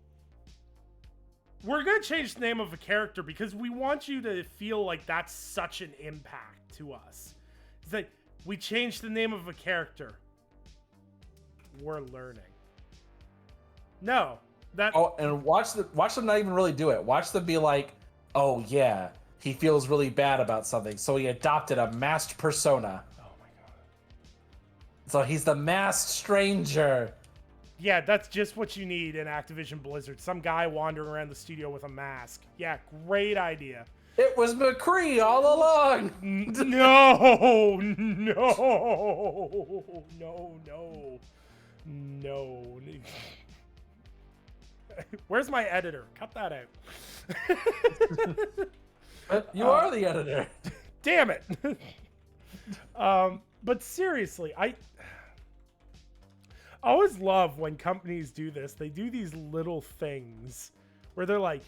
we're going to change the name of a character because we want you to feel like that's such an impact to us. It's like, we changed the name of a character. We're learning. No. And watch them not even really do it. Watch them be like, oh yeah, he feels really bad about something, so he adopted a masked persona. Oh my God. So he's the masked stranger. Yeah, that's just what you need in Activision Blizzard. Some guy wandering around the studio with a mask. Yeah, great idea. It was McCree all along. No. Where's my editor? Cut that out. You are the editor. Damn it. But seriously, I always love when companies do this. They do these little things where they're like,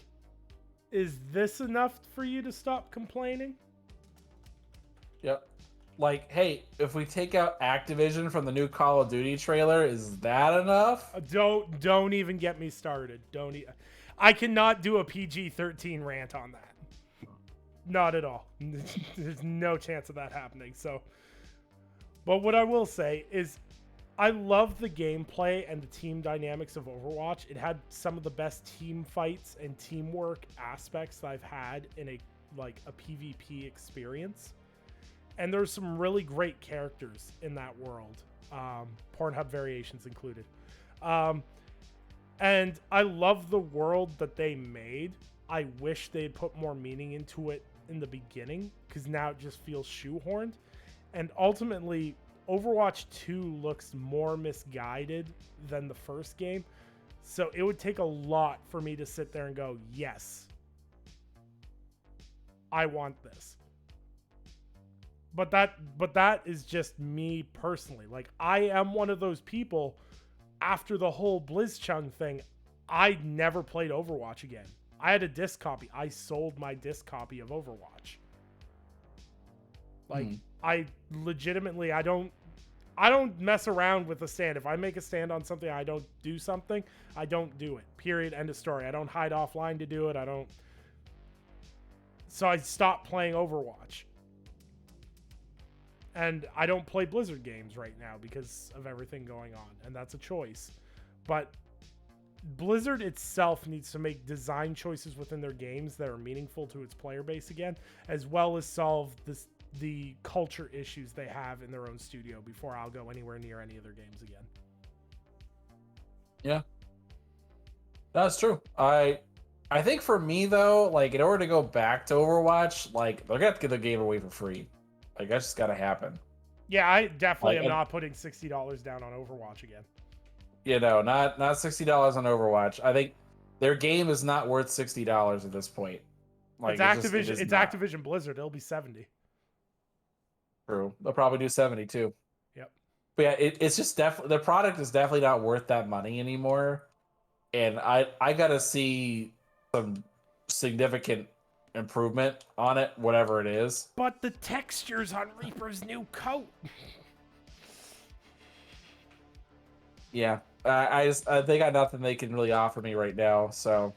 is this enough for you to stop complaining? Yep. Like, hey, if we take out Activision from the new Call of Duty trailer, is that enough? Don't even get me started. I cannot do a PG-13 rant on that. Not at all. There's no chance of that happening. So, but what I will say is, I love the gameplay and the team dynamics of Overwatch. It had some of the best team fights and teamwork aspects that I've had in a PvP experience. And there's some really great characters in that world. Pornhub variations included. And I love the world that they made. I wish they'd put more meaning into it in the beginning, because now it just feels shoehorned. And ultimately, Overwatch 2 looks more misguided than the first game. So it would take a lot for me to sit there and go, yes, I want this. But that is just me personally. Like, I am one of those people, after the whole BlizzChung thing, I never played Overwatch again. I had a disc copy. I sold my disc copy of Overwatch. Like, I legitimately, I don't mess around with a stand. If I make a stand on something, I don't do something, I don't do it. Period. End of story. I don't hide offline to do it. So I stopped playing Overwatch. And I don't play Blizzard games right now because of everything going on. And that's a choice. But Blizzard itself needs to make design choices within their games that are meaningful to its player base again, as well as solve the culture issues they have in their own studio before I'll go anywhere near any of their games again. Yeah. That's true. I think for me though, like in order to go back to Overwatch, like they're gonna have to get the game away for free. Like that's just gotta happen. Yeah, I definitely am not putting $60 down on Overwatch again. You know, not $60 on Overwatch. I think their game is not worth $60 at this point. Like it's Activision. It's Activision Blizzard. It'll be $70. True. They'll probably do 70 too. Yep. But yeah, it's just definitely the product is definitely not worth that money anymore. And I gotta see some significant improvement on it, whatever it is. But the textures on Reaper's new coat. Yeah, they got nothing they can really offer me right now. So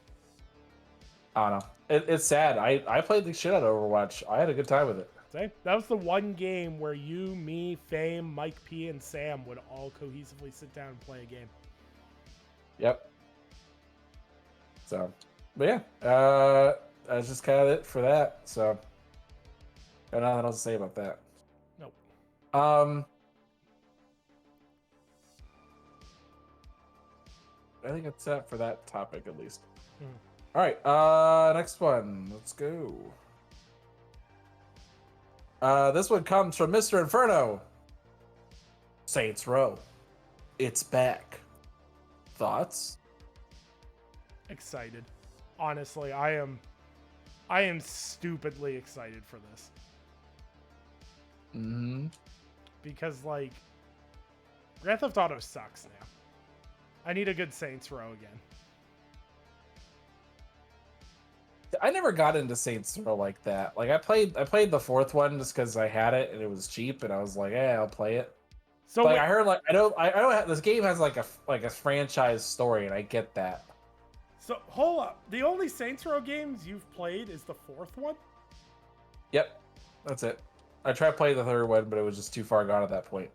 I don't know. It's sad. I played the shit out of Overwatch. I had a good time with it. Same. That was the one game where you, me, Fame, Mike P, and Sam would all cohesively sit down and play a game. Yep. So, but yeah, that's just kind of it for that. So, got nothing else to say about that. Nope. I think that's it for that topic, at least. All right, next one. Let's go. This one comes from Mr. Inferno. Saints Row. It's back. Thoughts? Excited. Honestly, I am stupidly excited for this. Because, like, Grand Theft Auto sucks now. I need a good Saints Row again. I never got into Saints Row like that. Like I played the fourth one just because I had it and it was cheap, and I was like, "Yeah, I'll play it." So like, I heard like I don't this game has like a franchise story, and I get that. So hold up, the only Saints Row games you've played is the fourth one? Yep, that's it. I tried to play the third one, but it was just too far gone at that point.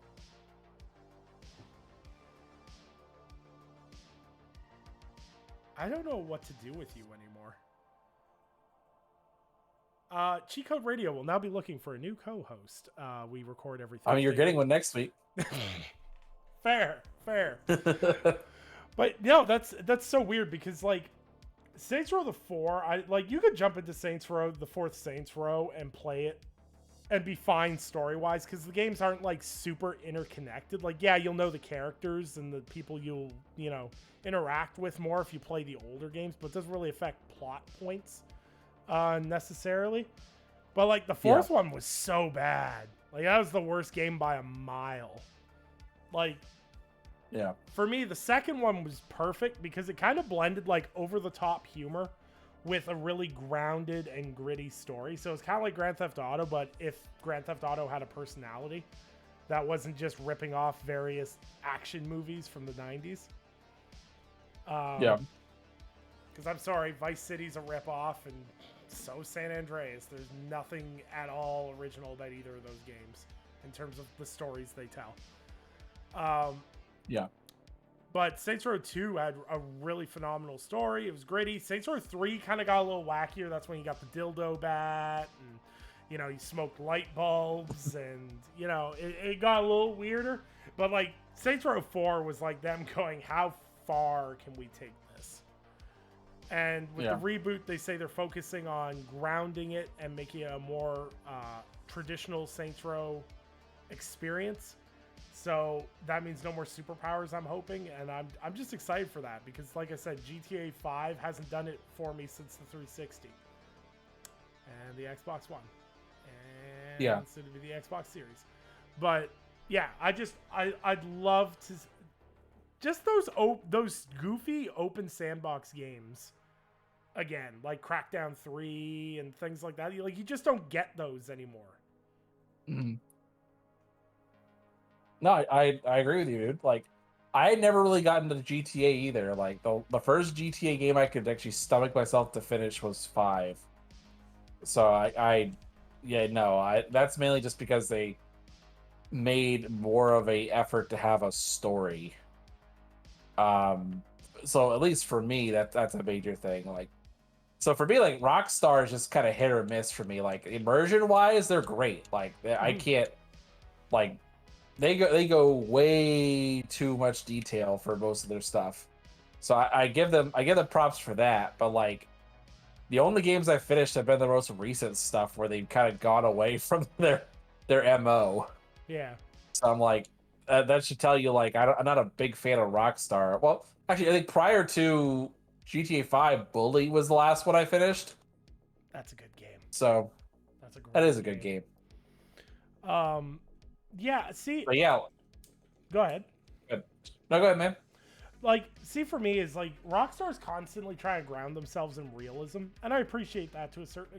I don't know what to do with you anymore. Cheat Code Radio will now be looking for a new co-host. We record everything. I mean, you're getting one next week. Fair. But no, that's so weird because like Saints Row the 4, you could jump into Saints Row, the fourth Saints Row, and play it and be fine story-wise because the games aren't like super interconnected. Like, yeah, you'll know the characters and the people you'll, interact with more if you play the older games, but it doesn't really affect plot points necessarily. But like the fourth one was so bad. Like that was the worst game by a mile. Like, yeah, for me, the second one was perfect because it kind of blended like over-the-top humor with a really grounded and gritty story. So it's kind of like Grand Theft Auto, but if Grand Theft Auto had a personality that wasn't just ripping off various action movies from the 90s. Yeah. Because I'm sorry, Vice City's a ripoff, and so San Andreas. There's nothing at all original about either of those games in terms of the stories they tell. Yeah. But Saints Row 2 had a really phenomenal story. It was gritty. Saints Row 3 kind of got a little wackier. That's when you got the dildo bat, and, you smoked light bulbs, and, it got a little weirder. But, like, Saints Row 4 was like them going, how far can we take this? And with the reboot, they say they're focusing on grounding it and making it a more traditional Saints Row experience. So that means no more superpowers, I'm hoping, and I'm just excited for that because, like I said, GTA 5 hasn't done it for me since the 360 and the Xbox One, and soon to be the Xbox Series. But yeah, I'd love to just those goofy open sandbox games again, like Crackdown 3 and things like that. You just don't get those anymore. Mm-hmm. No, I agree with you, dude. Like, I had never really gotten to the GTA either. Like, the first GTA game I could actually stomach myself to finish was 5. So that's mainly just because they made more of a effort to have a story. So at least for me, that's a major thing. Like, so for me, like, Rockstar is just kind of hit or miss for me. Like, immersion wise, they're great. Like, I can't, like, they go way too much detail for most of their stuff. So I give them props for that. But like, the only games I finished have been the most recent stuff where they've kind of gone away from their MO. Yeah. So I'm like, that should tell you, like, I'm not a big fan of Rockstar. Well, actually, I think prior to GTA 5, Bully was the last one I finished. That's a good game. So that is a good game. Yeah, see... But yeah. Go ahead. Good. No, go ahead, man. Like, see, for me, is like, Rockstar's constantly trying to ground themselves in realism, and I appreciate that to a certain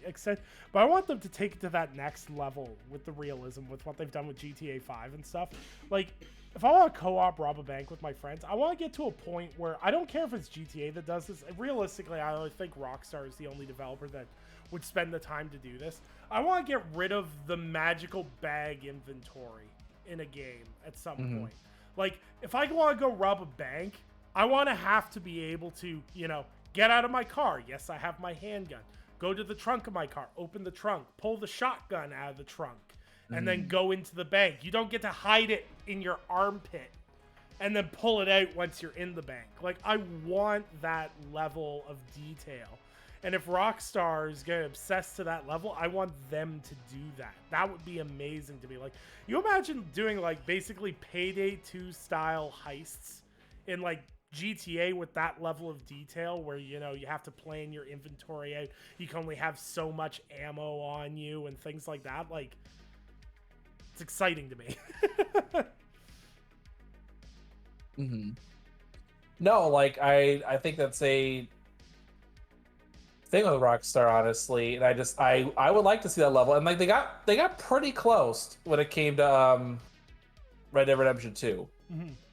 extent, but I want them to take it to that next level with the realism, with what they've done with GTA 5 and stuff. Like, if I want to co-op rob a bank with my friends, I want to get to a point where I don't care if it's GTA that does this. Realistically, I think Rockstar is the only developer that would spend the time to do this. I want to get rid of the magical bag inventory in a game at some point. Like, if I want to go rob a bank, I want to have to be able to, get out of my car. Yes, I have my handgun. Go to the trunk of my car, open the trunk, pull the shotgun out of the trunk, and then go into the bank. You don't get to hide it in your armpit and then pull it out once you're in the bank. Like, I want that level of detail. And if Rockstar is going to obsess to that level, I want them to do that. That would be amazing to me. Like, you imagine doing, like, basically Payday 2 style heists in, like, GTA with that level of detail where, you have to plan your inventory out. You can only have so much ammo on you and things like that. Like, it's exciting to me. No, like, I think that's a thing with Rockstar, honestly, and I would like to see that level, and like they got pretty close when it came to Red Dead Redemption 2.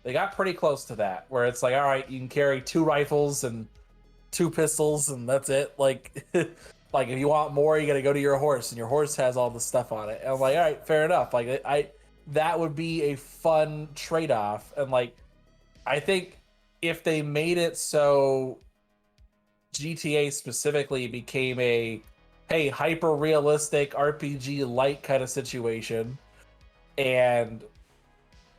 They got pretty close to that, where it's like, all right, you can carry 2 rifles and 2 pistols, and that's it. Like, like if you want more, you got to go to your horse, and your horse has all the stuff on it. And I'm like, all right, fair enough. Like, that would be a fun trade-off, and like, I think if they made it so GTA specifically became a, hey, hyper realistic RPG light kind of situation, and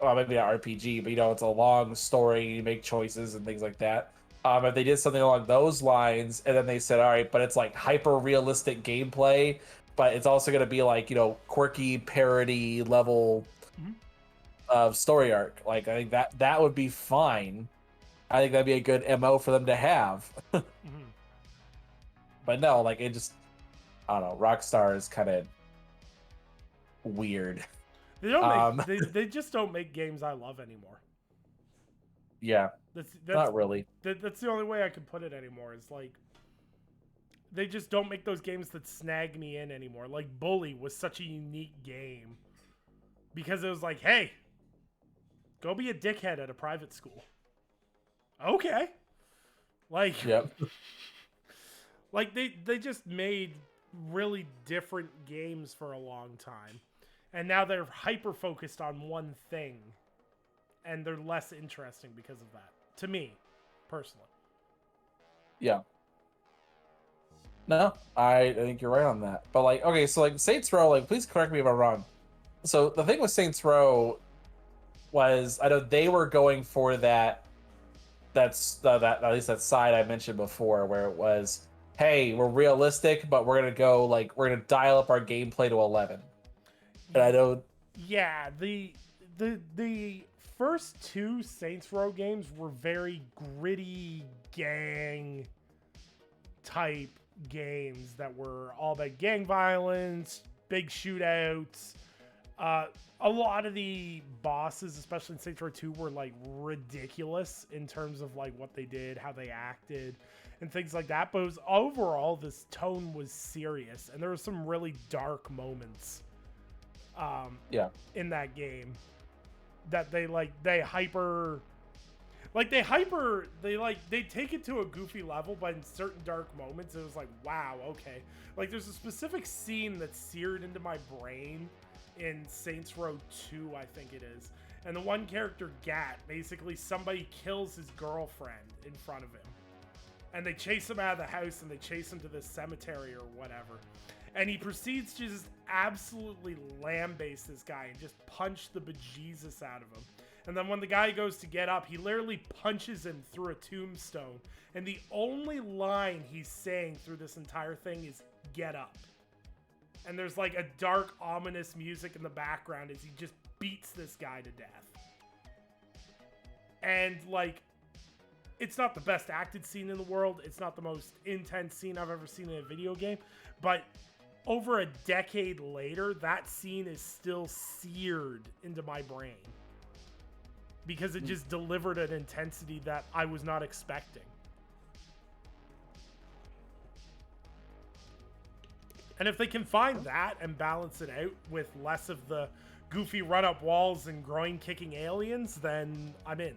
well, maybe not RPG, but it's a long story, you make choices and things like that. If they did something along those lines, and then they said, all right, but it's like hyper realistic gameplay, but it's also going to be like, quirky parody level of story arc. Like, I think that would be fine. I think that'd be a good MO for them to have. But no, like, it just, I don't know, Rockstar is kind of weird. They just don't make games I love anymore. Yeah, that's not really. That's the only way I can put it anymore. It's like, they just don't make those games that snag me in anymore. Like, Bully was such a unique game because it was like, hey, go be a dickhead at a private school. Okay. Like, yep. Like, they just made really different games for a long time. And now they're hyper-focused on one thing. And they're less interesting because of that. To me, personally. Yeah. No, I think you're right on that. But, like, okay, so, like, Saints Row, like, please correct me if I'm wrong. So, the thing with Saints Row was, I know they were going for that at least that side I mentioned before, where it was, hey, we're realistic, but we're gonna dial up our gameplay to 11. And I know Yeah, the first two Saints Row games were very gritty gang type games that were all about gang violence, big shootouts. A lot of the bosses, especially in Saints Row 2, were like ridiculous in terms of like what they did, how they acted, and things like that. But it was, overall, this tone was serious, and there were some really dark moments in that game that they take it to a goofy level, but in certain dark moments it was like, wow, okay. Like there's a specific scene that's seared into my brain in Saints Row 2, I think it is, and the one character, Gat, basically somebody kills his girlfriend in front of him, and they chase him out of the house, and they chase him to this cemetery or whatever. And he proceeds to just absolutely lambaste this guy and just punch the bejesus out of him. And then when the guy goes to get up, he literally punches him through a tombstone. And the only line he's saying through this entire thing is, "Get up." And there's like a dark, ominous music in the background as he just beats this guy to death. And like, it's not the best acted scene in the world. It's not the most intense scene I've ever seen in a video game. But over a decade later, that scene is still seared into my brain because it just delivered an intensity that I was not expecting. And if they can find that and balance it out with less of the goofy run up walls and groin kicking aliens, then I'm in.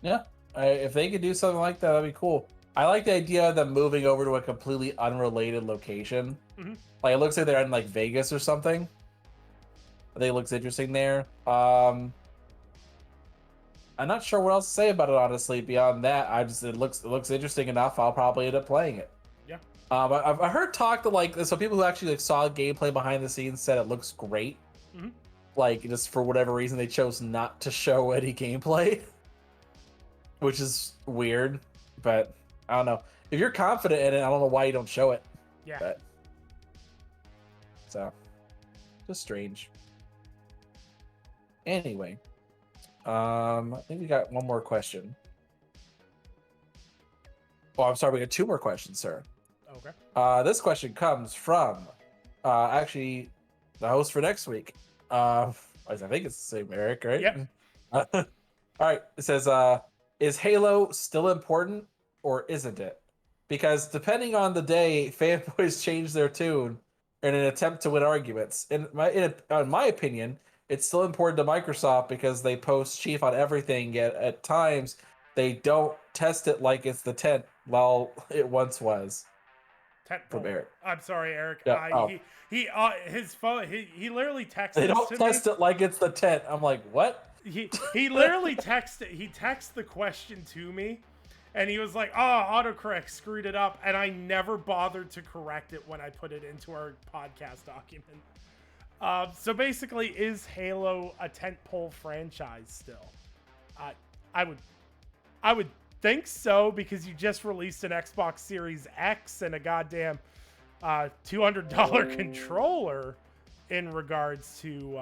Yeah. If they could do something like that, that'd be cool. I like the idea of them moving over to a completely unrelated location. Mm-hmm. Like, it looks like they're in like Vegas or something. I think it looks interesting there. I'm not sure what else to say about it, honestly. Beyond that, it looks interesting enough. I'll probably end up playing it. Yeah. I heard talk that like some people who actually like saw gameplay behind the scenes said it looks great. Mm-hmm. Like, just for whatever reason, they chose not to show any gameplay. Which is weird, but I don't know. If you're confident in it, I don't know why you don't show it. Yeah. But, so, just strange. Anyway, I think we got one more question. Oh, I'm sorry, we got two more questions, sir. Okay. This question comes from, actually, the host for next week. I think it's the same Eric, right? Yep. All right. It says, is Halo still important or isn't it? Because depending on the day, fanboys change their tune in an attempt to win arguments. In my opinion, it's still important to Microsoft because they post chief on everything, yet at times they don't test it like it's the 10th, while it once was. From Eric. I'm sorry, Eric. Yeah, His phone. He literally texted. They don't test it like it's the 10th. I'm like, what? He literally texted. He texted the question to me, and he was like, "Oh, autocorrect screwed it up," and I never bothered to correct it when I put it into our podcast document. So basically, is Halo a tentpole franchise still? I would think so, because you just released an Xbox Series X and a goddamn $200 controller in regards to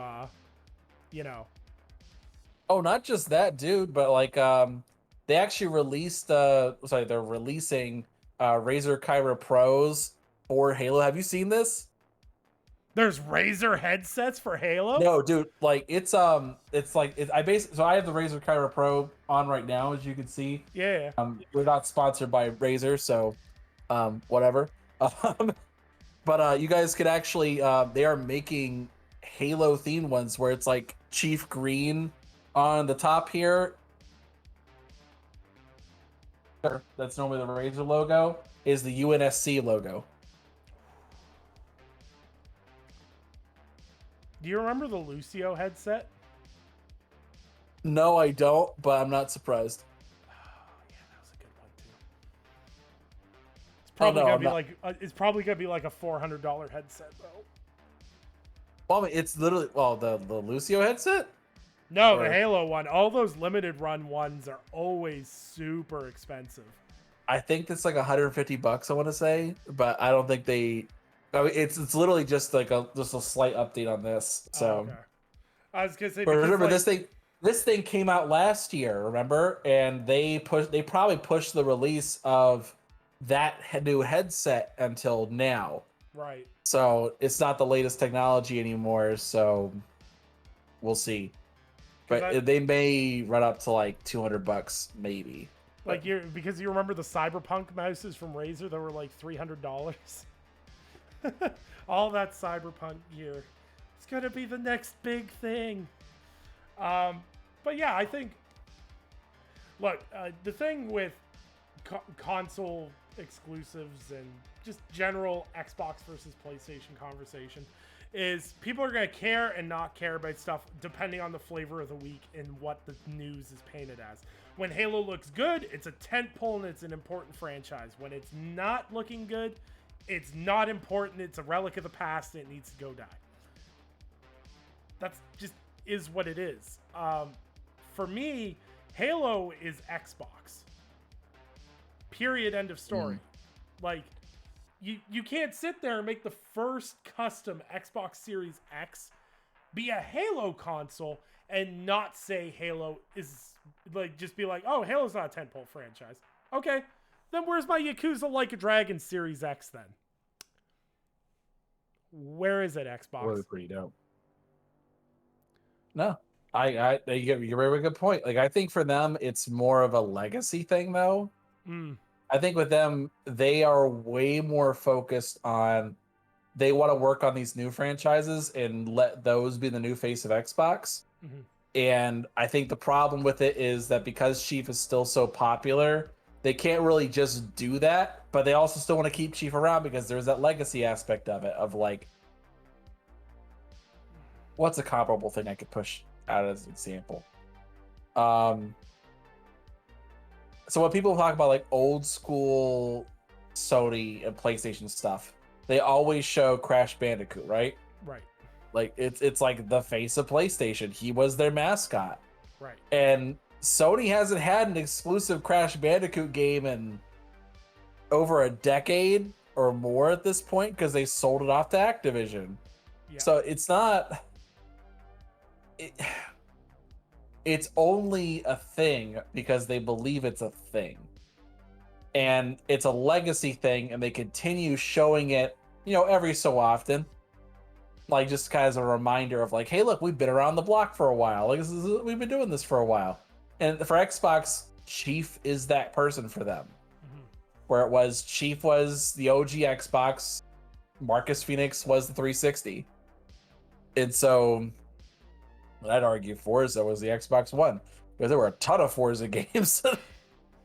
Oh, not just that, dude, but like they actually released they're releasing Razer Kyra Pros for Halo. Have you seen this? There's Razer headsets for Halo? No, dude, like I have the Razer Kyra Pro on right now, as you can see. Yeah. We're not sponsored by Razer, so whatever. But you guys could actually they are making Halo themed ones where it's like Chief Green on the top here. That's normally the Razer logo, is the UNSC logo. Do you remember the Lucio headset? No, I don't, but I'm not surprised. Oh, yeah, that was a good one too. It's probably gonna be like a $400 headset though. Well, I mean, it's literally the Lucio headset. No, the Halo one. All those limited run ones are always super expensive. I think it's like $150, I want to say, but I don't think they. I mean, it's literally just like a slight update on this. Oh, So, okay. I was gonna say but because remember like this thing came out last year, remember? And they probably pushed the release of that new headset until now. right. So it's not the latest technology anymore. So we'll see. But they may run up to like $200, maybe. Like because you remember the Cyberpunk mouses from Razer that were like $300. All that Cyberpunk gear. It's gonna be the next big thing. But yeah, I think. Look, the thing with console exclusives and just general Xbox versus PlayStation conversation is people are going to care and not care about stuff depending on the flavor of the week and what the news is painted as. When Halo looks good, it's a tentpole and it's an important franchise. When it's not looking good, it's not important. It's a relic of the past and it needs to go die. That's just is what it is. For me, Halo is Xbox. Period. End of story. Like, you can't sit there and make the first custom Xbox Series X be a Halo console and not say Halo is, like, just be like, oh, Halo's not a tentpole franchise. Okay, then where's my Yakuza Like a Dragon Series X then? Where is it, Xbox? Really pretty dope. No, you get a very good point. Like, I think for them, it's more of a legacy thing, though. I think with them, they are way more focused on, they want to work on these new franchises and let those be the new face of Xbox. And I think the problem with it is that because Chief is still so popular, they can't really just do that, but they also still want to keep Chief around because there's that legacy aspect of it, of like, what's a comparable thing I could push out as an example? So when people talk about like old school Sony and PlayStation stuff, they always show Crash Bandicoot, right? Right. Like it's like the face of PlayStation. He was their mascot. Right. And Sony hasn't had an exclusive Crash Bandicoot game in over a decade or more at this point because they sold it off to Activision. Yeah. So it's not. It's only a thing because they believe it's a thing. And it's a legacy thing, and they continue showing it, every so often. Like, just kind of as a reminder of like, hey, look, we've been around the block for a while. Like, we've been doing this for a while. And for Xbox, Chief is that person for them. Where it was, Chief was the OG Xbox, Marcus Phoenix was the 360. And so I'd argue Forza was the Xbox One, because there were a ton of Forza games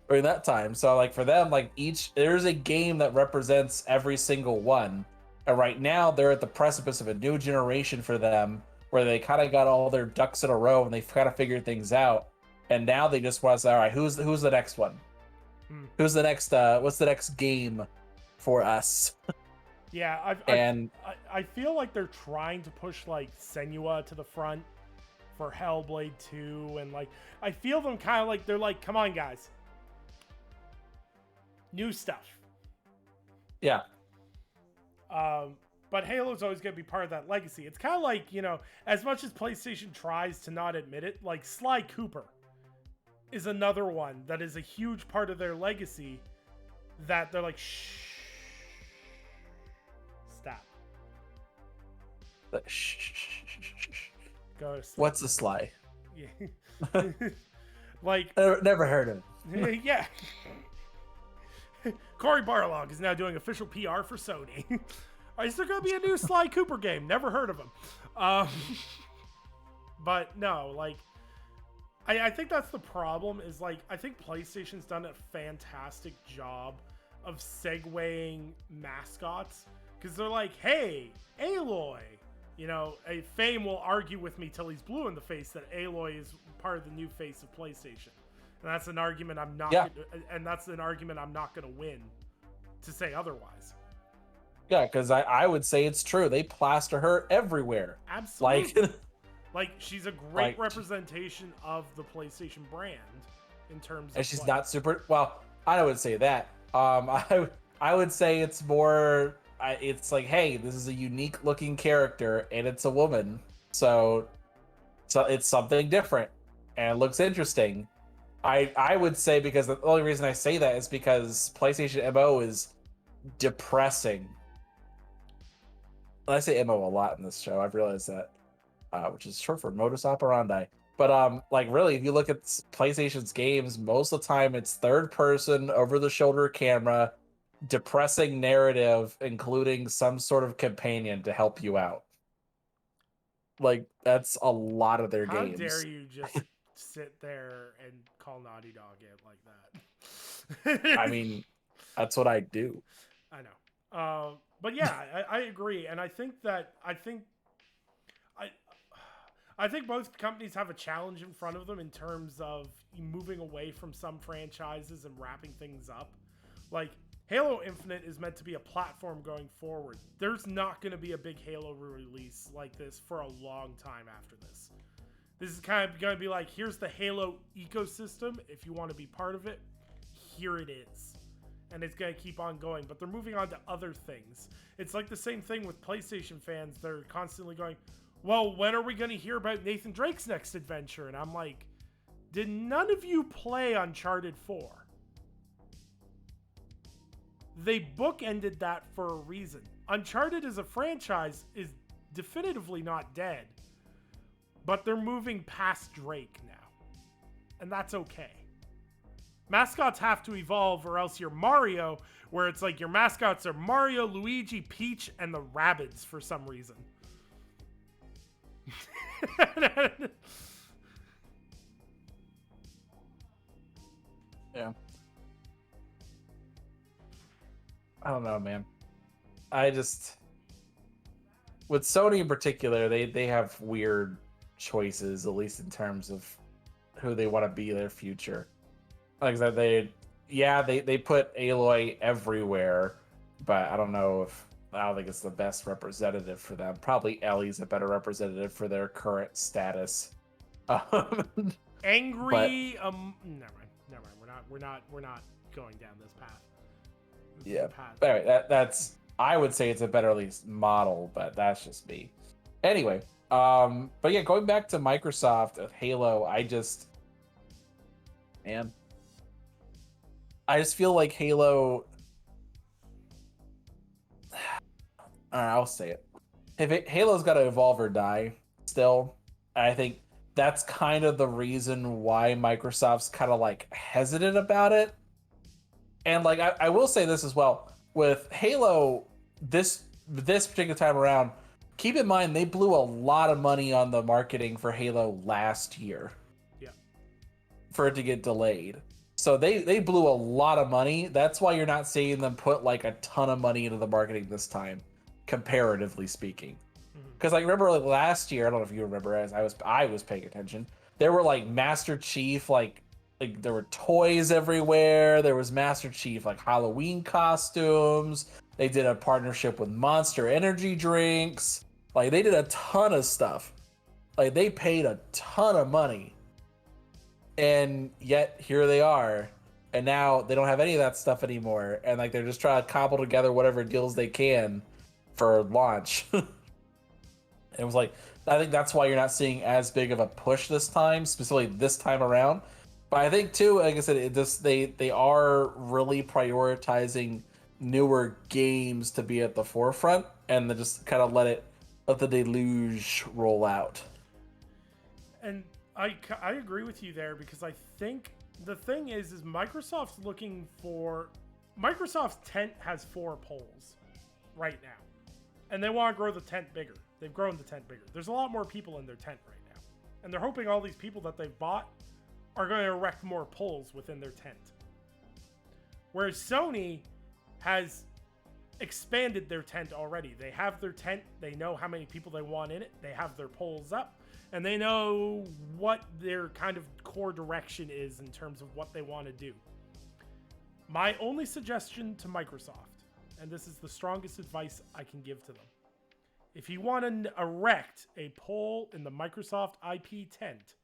during that time. So like for them, like there's a game that represents every single one. And right now they're at the precipice of a new generation for them, where they kind of got all their ducks in a row and they've kind of figured things out. And now they just want to say, all right, who's the next one? Who's the next? What's the next game for us? Yeah, I feel like they're trying to push like Senua to the front for Hellblade 2, and like I feel them kind of like they're like, come on guys, new stuff. Yeah. But Halo's always going to be part of that legacy. It's kind of like, as much as PlayStation tries to not admit it, like Sly Cooper is another one that is a huge part of their legacy that they're like, shh, stop. Go to sleep. What's a Sly? Yeah. Like, I never heard of it. Yeah. Cory Barlog is now doing official PR for Sony. Is there going to be a new Sly Cooper game? Never heard of him. But no, like, I think that's the problem, is like, I think PlayStation's done a fantastic job of segueing mascots, because they're like, hey, Aloy. Fame will argue with me till he's blue in the face that Aloy is part of the new face of PlayStation. And that's an argument I'm not going to win to say otherwise. Yeah, because I would say it's true. They plaster her everywhere. Absolutely. Like she's a great representation of the PlayStation brand in terms of. And she's not super. Well, I would say that. I would say it's more. It's like, hey, this is a unique looking character, and it's a woman, so it's something different, and it looks interesting. I would say, because the only reason I say that is because PlayStation MO is depressing. I say MO a lot in this show. I've realized that, which is short for modus operandi. But like really, if you look at PlayStation's games, most of the time it's third person, over the shoulder camera, depressing narrative, including some sort of companion to help you out. Like that's a lot of their How dare games. you just sit there and call Naughty Dog it like I that? mean, that's what I do. I know. But yeah, I agree, and I I think both companies have a challenge in front of them in terms of moving away from some franchises and wrapping things up. Like Halo Infinite is meant to be a platform going forward. There's not going to be a big Halo release like this for a long time after this. This is kind of going to be like, here's the Halo ecosystem. If you want to be part of it, here it is. And it's going to keep on going. But they're moving on to other things. It's like the same thing with PlayStation fans. They're constantly going, well, when are we going to hear about Nathan Drake's next adventure? And I'm like, did none of you play Uncharted 4? They bookended that for a reason. Uncharted as a franchise is definitively not dead. But they're moving past Drake now. And that's okay. Mascots have to evolve, or else you're Mario, where it's like your mascots are Mario, Luigi, Peach, and the Rabbids for some reason. Yeah. I don't know, man. I just, with Sony in particular, they have weird choices, at least in terms of who they want to be their future. Like I said, they put Aloy everywhere, but I don't think it's the best representative for them. Probably Ellie's a better representative for their current status. Angry, never mind. We're not going down this path. Yeah. Anyway, that's I would say it's a better, at least, model, but that's just me. Anyway, but yeah, going back to Microsoft of Halo, I just feel like Halo. I'll say it. Halo's got to evolve or die still. I think that's kind of the reason why Microsoft's kind of like hesitant about it. And like I will say this as well with Halo, this particular time around. Keep in mind they blew a lot of money on the marketing for Halo last year. Yeah. For it to get delayed. So they blew a lot of money. That's why you're not seeing them put like a ton of money into the marketing this time, comparatively speaking. Because I remember like last year, I don't know if you remember, as I was paying attention. There were like Master Chief, like there were toys everywhere. There was Master Chief like Halloween costumes. They did a partnership with Monster Energy drinks. Like they did a ton of stuff. Like they paid a ton of money. And yet here they are. And now they don't have any of that stuff anymore. And like they're just trying to cobble together whatever deals they can for launch. It was like, I think that's why you're not seeing as big of a push this time, specifically this time around. But I think too, like I said, they are really prioritizing newer games to be at the forefront, and they just kind of let the deluge roll out. And I agree with you there, because I think the thing is Microsoft's looking for... Microsoft's tent has 4 poles right now. And they want to grow the tent bigger. They've grown the tent bigger. There's a lot more people in their tent right now. And they're hoping all these people that they've bought are going to erect more poles within their tent. Whereas Sony has expanded their tent already. They have their tent. They know how many people they want in it. They have their poles up. And they know what their kind of core direction is in terms of what they want to do. My only suggestion to Microsoft, and this is the strongest advice I can give to them, if you want to erect a pole in the Microsoft IP tent,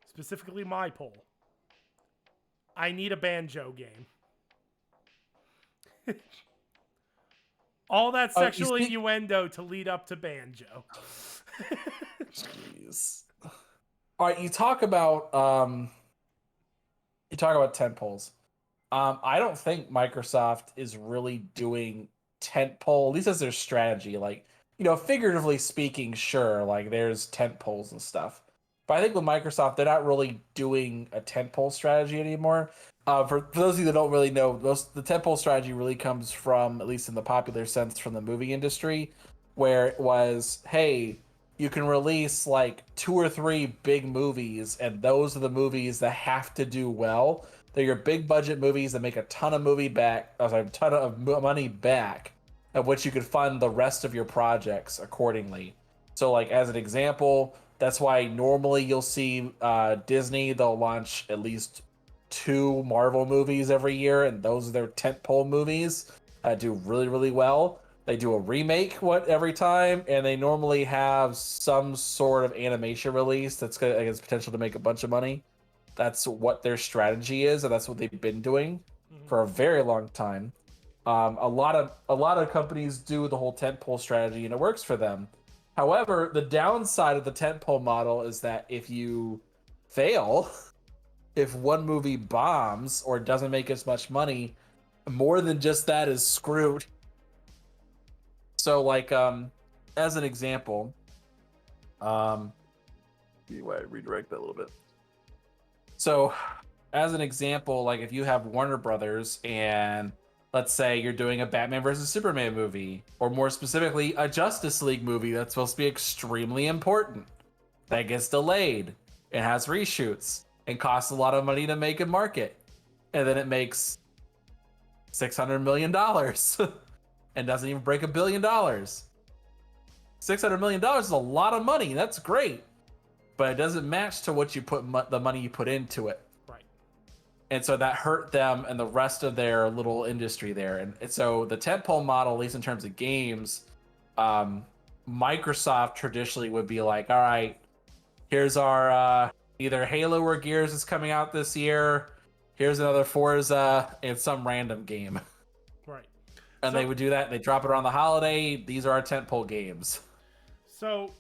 specifically my pole, I need a Banjo game. All that sexual innuendo to lead up to Banjo. Jeez. All right, you talk about tentpoles. I don't think Microsoft is really doing tentpole, at least as their strategy. Like, figuratively speaking, sure, like there's tentpoles and stuff. But I think with Microsoft, they're not really doing a tentpole strategy anymore. For those of you that don't really know, the tentpole strategy really comes from, at least in the popular sense, from the movie industry, where it was, hey, you can release like 2 or 3 big movies, and those are the movies that have to do well. They're your big budget movies that make a ton of ton of money back, of which you could fund the rest of your projects accordingly. So, like as an example, that's why normally you'll see Disney, they'll launch at least 2 Marvel movies every year, and those are their tentpole movies that do really, really well. They do a remake every time, and they normally have some sort of animation release that's has potential to make a bunch of money. That's what their strategy is, and that's what they've been doing for a very long time. A lot of companies do the whole tentpole strategy, and it works for them. However, the downside of the tentpole model is that if you fail, if one movie bombs or doesn't make as much money, more than just that is screwed. So, like, as an example, redirect that a little bit. So, as an example, like if you have Warner Brothers and let's say you're doing a Batman versus Superman movie, or more specifically, a Justice League movie that's supposed to be extremely important, that gets delayed, it has reshoots, and costs a lot of money to make and market, and then it makes $600 million and doesn't even break $1 billion. $600 million is a lot of money. That's great, but it doesn't match to what you put the money you put into it. Right. And so that hurt them and the rest of their little industry there. And so the tentpole model, at least in terms of games, Microsoft traditionally would be like, all right, here's our either Halo or Gears is coming out this year. Here's another Forza and some random game. Right. And they would do that. They drop it around the holiday. These are our tentpole games. So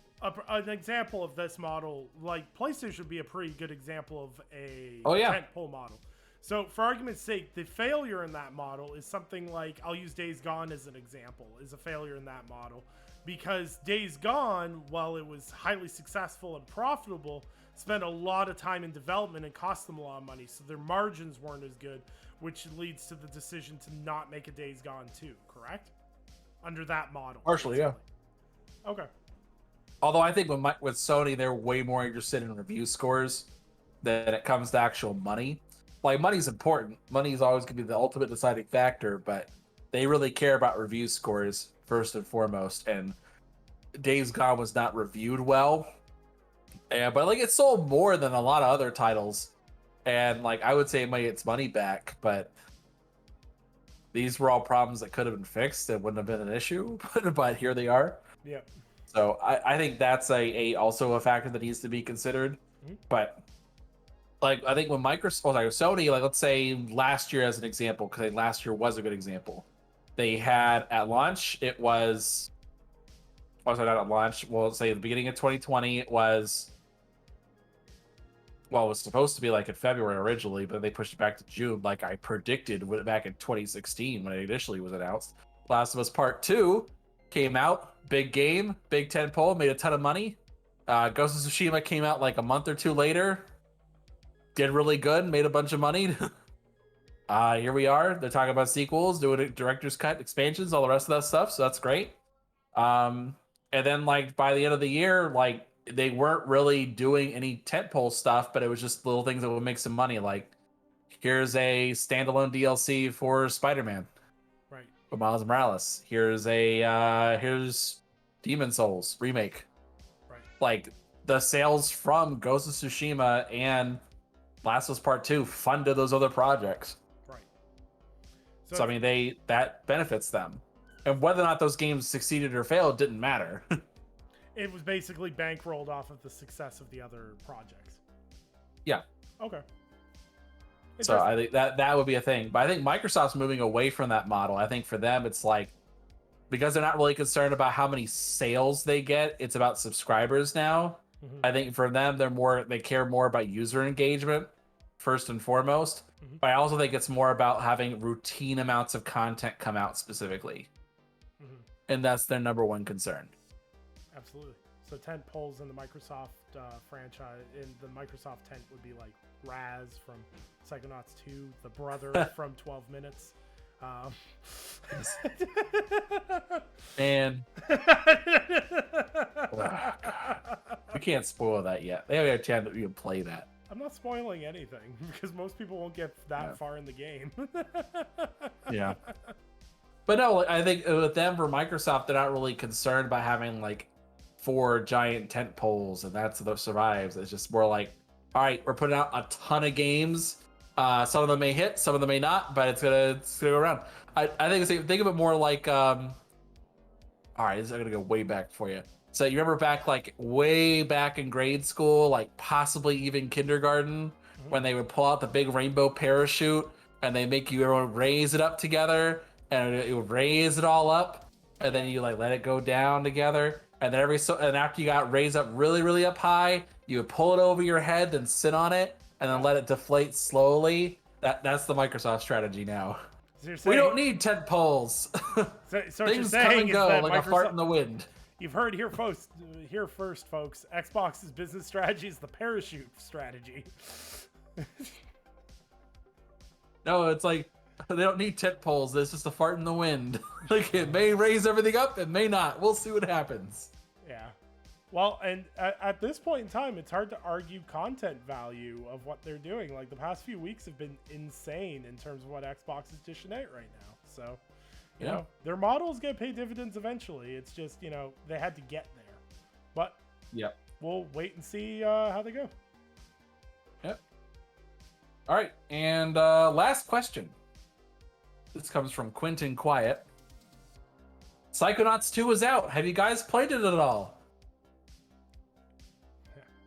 an example of this model, like PlayStation would be a pretty good example of a tentpole model. So for argument's sake, the failure in that model is something like, I'll use Days Gone as an example, is a failure in that model. Because Days Gone, while it was highly successful and profitable, spent a lot of time in development and cost them a lot of money. So their margins weren't as good, which leads to the decision to not make a Days Gone 2, correct? Under that model. Partially, basically. Yeah. Okay. Although I think with Sony, they're way more interested in review scores than it comes to actual money. Like, money's important. Money is always going to be the ultimate deciding factor, but they really care about review scores first and foremost. And Days Gone was not reviewed well. But like, it sold more than a lot of other titles. And like, I would say it made its money back, but these were all problems that could have been fixed. It wouldn't have been an issue, but here they are. Yeah. So I think that's also a factor that needs to be considered. Mm-hmm. But like, I think when Sony, like, let's say last year as an example, because last year was a good example. They had at launch, it was, not at launch, well, let's say at the beginning of 2020, it was supposed to be like in February originally, but they pushed it back to June, like I predicted back in 2016 when it initially was announced. Last of Us Part 2 came out, big game, big tentpole, made a ton of money. Ghost of Tsushima came out like a month or 2 later, did really good, made a bunch of money. Here we are. They're talking about sequels, doing a director's cut, expansions, all the rest of that stuff. So that's great. And then like by the end of the year, like they weren't really doing any tentpole stuff, but it was just little things that would make some money. Like, here's a standalone DLC for Spider-Man, right? For Miles Morales. Here's Demon Souls remake. Right. Like the sales from Ghost of Tsushima and Last of Us Part 2 funded those other projects. Right. So I mean, that benefits them. And whether or not those games succeeded or failed didn't matter. It was basically bankrolled off of the success of the other projects. Yeah. Okay. So I think that would be a thing. But I think Microsoft's moving away from that model. I think for them, it's like, because they're not really concerned about how many sales they get, it's about subscribers now. Mm-hmm. I think for them, they care more about user engagement first and foremost. Mm-hmm. But I also think it's more about having routine amounts of content come out specifically. Mm-hmm. And that's their number one concern. Absolutely. So tent poles in the Microsoft franchise, in the Microsoft tent would be like Raz from Psychonauts 2, the brother from 12 Minutes. Man. We can't spoil that yet. They haven't had a chance to even play that. I'm not spoiling anything because most people won't get that far in the game. Yeah. But no, I think with them, for Microsoft, they're not really concerned about having like 4 giant tent poles and that's what survives. It's just more like, all right, we're putting out a ton of games. Some of them may hit, some of them may not, but it's gonna go around. I think of it more like, all right, this is gonna go way back for you. So you remember back, like way back in grade school, like possibly even kindergarten, when they would pull out the big rainbow parachute and they make you everyone raise it up together, and it would raise it all up, and then you like let it go down together, and then and after you got raised up really, really up high, you would pull it over your head, then sit on it, and then let it deflate slowly. That's the Microsoft strategy now. So we don't need tent poles. So things come and go like a fart in the wind. You've heard here first, folks. Xbox's business strategy is the parachute strategy. No, it's like they don't need tent poles. This is just a fart in the wind. Like it may raise everything up, it may not. We'll see what happens. Yeah. Well, and at this point in time, it's hard to argue content value of what they're doing. Like the past few weeks have been insane in terms of what Xbox is dishing out right now. So, you know, their models get paid dividends eventually. It's just, you know, they had to get there. But we'll wait and see how they go. Yep. All right, and last question. This comes from Quentin Quiet. Psychonauts 2 is out. Have you guys played it at all?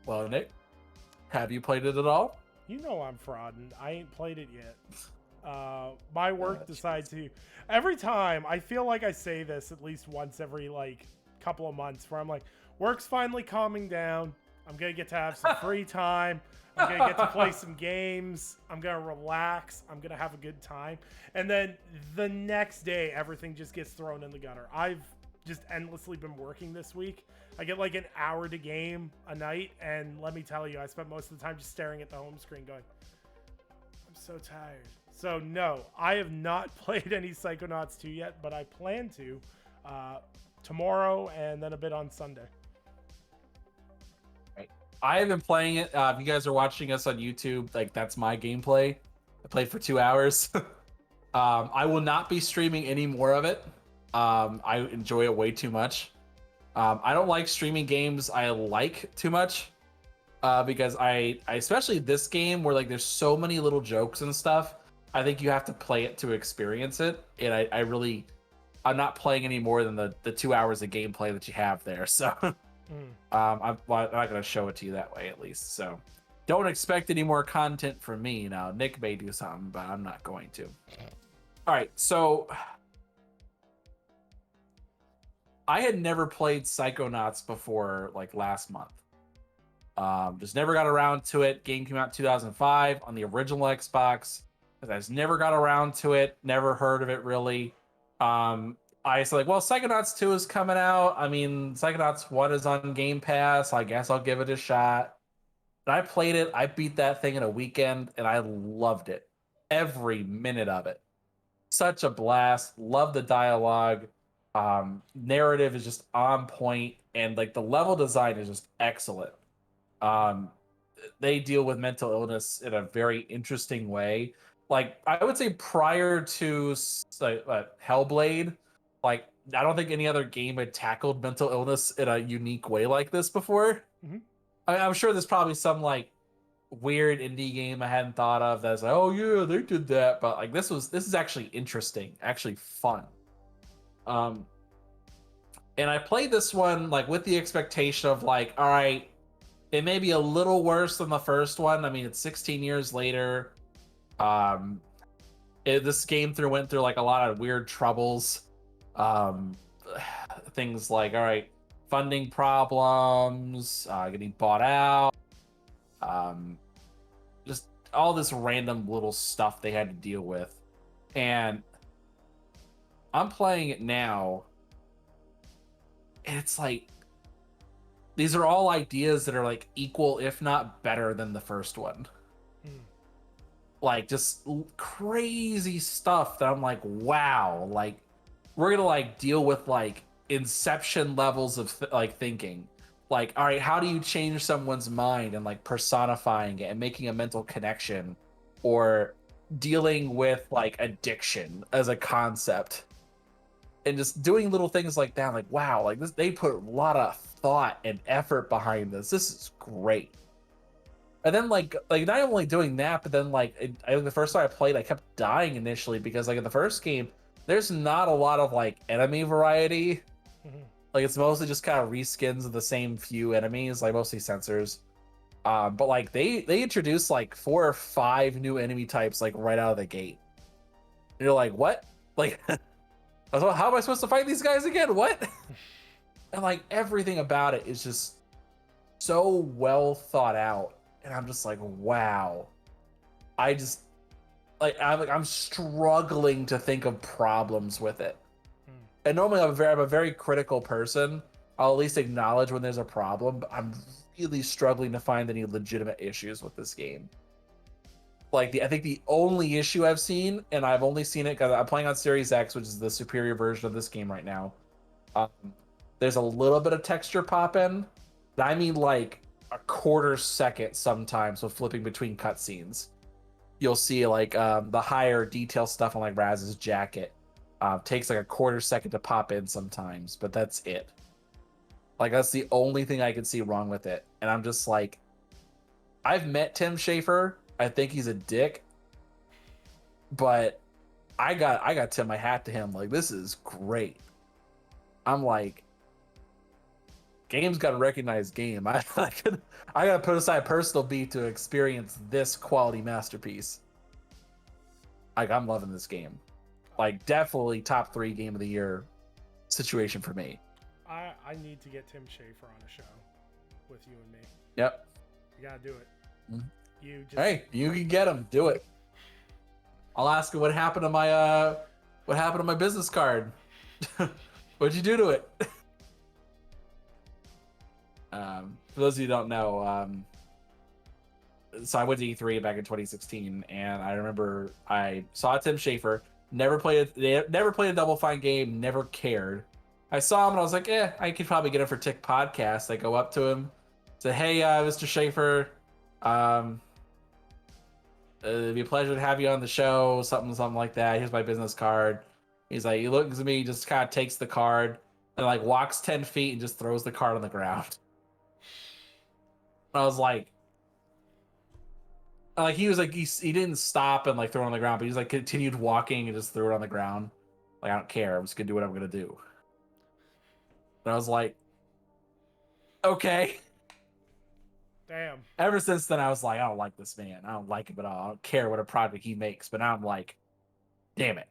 Well, Nick, have you played it at all? You know I'm frauding. I ain't played it yet. My work decides to... Every time, I feel like I say this at least once every, like, couple of months, where I'm like, work's finally calming down. I'm going to get to have some free time. I'm going to get to play some games. I'm going to relax. I'm going to have a good time. And then the next day, everything just gets thrown in the gutter. I've just endlessly been working this week. I get like an hour to game a night, and let me tell you, I spent most of the time just staring at the home screen going, I'm so tired. So no, I have not played any Psychonauts 2 yet, but I plan to tomorrow and then a bit on Sunday. Right. I have been playing it. If you guys are watching us on YouTube, like that's my gameplay. I played for 2 hours. I will not be streaming any more of it. I enjoy it way too much. I don't like streaming games I like too much because I especially this game where like there's so many little jokes and stuff. I think you have to play it to experience it, and I'm not playing any more than the 2 hours of gameplay that you have there. So I'm not going to show it to you that way, at least. So don't expect any more content from me. Now Nick may do something, but I'm not going to. All right, so I had never played Psychonauts before, like last month. Just never got around to it. Game came out in 2005 on the original Xbox. I just never got around to it. Never heard of it really. I was like, well, Psychonauts 2 is coming out. I mean, Psychonauts 1 is on Game Pass. I guess I'll give it a shot. And I played it. I beat that thing in a weekend, and I loved it. Every minute of it. Such a blast. Love the dialogue. Narrative is just on point, and like the level design is just excellent. They deal with mental illness in a very interesting way. Like I would say prior to Hellblade, like I don't think any other game had tackled mental illness in a unique way like this before. Mm-hmm. I'm sure there's probably some like weird indie game I hadn't thought of that's like, oh yeah, they did that, but like this is actually interesting, actually fun. And I played this one like with the expectation of like, all right, it may be a little worse than the first one. I mean, it's 16 years later. Um, this game went through like a lot of weird troubles. Um, things like, all right, funding problems, getting bought out, um, just all this random little stuff they had to deal with. And I'm playing it now, and it's like these are all ideas that are like equal, if not better, than the first one. Like just crazy stuff that I'm like, wow, like we're gonna like deal with like inception levels of like thinking. Like, all right, how do you change someone's mind and like personifying it and making a mental connection, or dealing with like addiction as a concept, and just doing little things like that. Like, wow, like this, they put a lot of thought and effort behind this. This is great. And then like not only doing that, but then like I think the first time I played, I kept dying initially because like in the first game, there's not a lot of like enemy variety. Like it's mostly just kind of reskins of the same few enemies, like mostly sensors. But like they introduced like 4 or 5 new enemy types like right out of the gate. And you're like, what? Like, how am I supposed to fight these guys again? What? And like everything about it is just so well thought out. And I'm just like, wow. I just I'm struggling to think of problems with it. And normally I'm a very critical person. I'll at least acknowledge when there's a problem, but I'm really struggling to find any legitimate issues with this game. Like I think the only issue I've seen, and I've only seen it because I'm playing on Series X, which is the superior version of this game right now. There's a little bit of texture pop in. I mean like a quarter second sometimes with flipping between cutscenes. You'll see like the higher detail stuff on like Raz's jacket. Takes like a quarter second to pop in sometimes, but that's it. Like that's the only thing I can see wrong with it. And I'm just like, I've met Tim Schafer. I think he's a dick, but I got Tim my hat to him. Like this is great. I'm like, game's got to recognize game. I gotta put aside personal beat to experience this quality masterpiece. Like I'm loving this game. Like definitely top 3 game of the year situation for me. I need to get Tim Schafer on a show with you and me. Yep. You gotta do it. You just Hey, you can get him. Do it. I'll ask him what happened to my business card. What'd you do to it? For those of you who don't know, so I went to E3 back in 2016, and I remember I saw Tim Schafer. Never played a Double Fine game. Never cared. I saw him and I was like, I could probably get him for Tick Podcast. I go up to him, say, hey, Mr. Schafer, it'd be a pleasure to have you on the show. Something like that. Here's my business card. He's like, he looks at me, just kind of takes the card and like walks 10 feet and just throws the card on the ground. I was like he was like he didn't stop and like throw it on the ground, but he's like continued walking and just threw it on the ground. Like I don't care, I'm just gonna do what I'm gonna do. And I was like, okay. Damn. Ever since then, I was like, I don't like this man. I don't like him at all. I don't care what a product he makes. But now I'm like, damn it.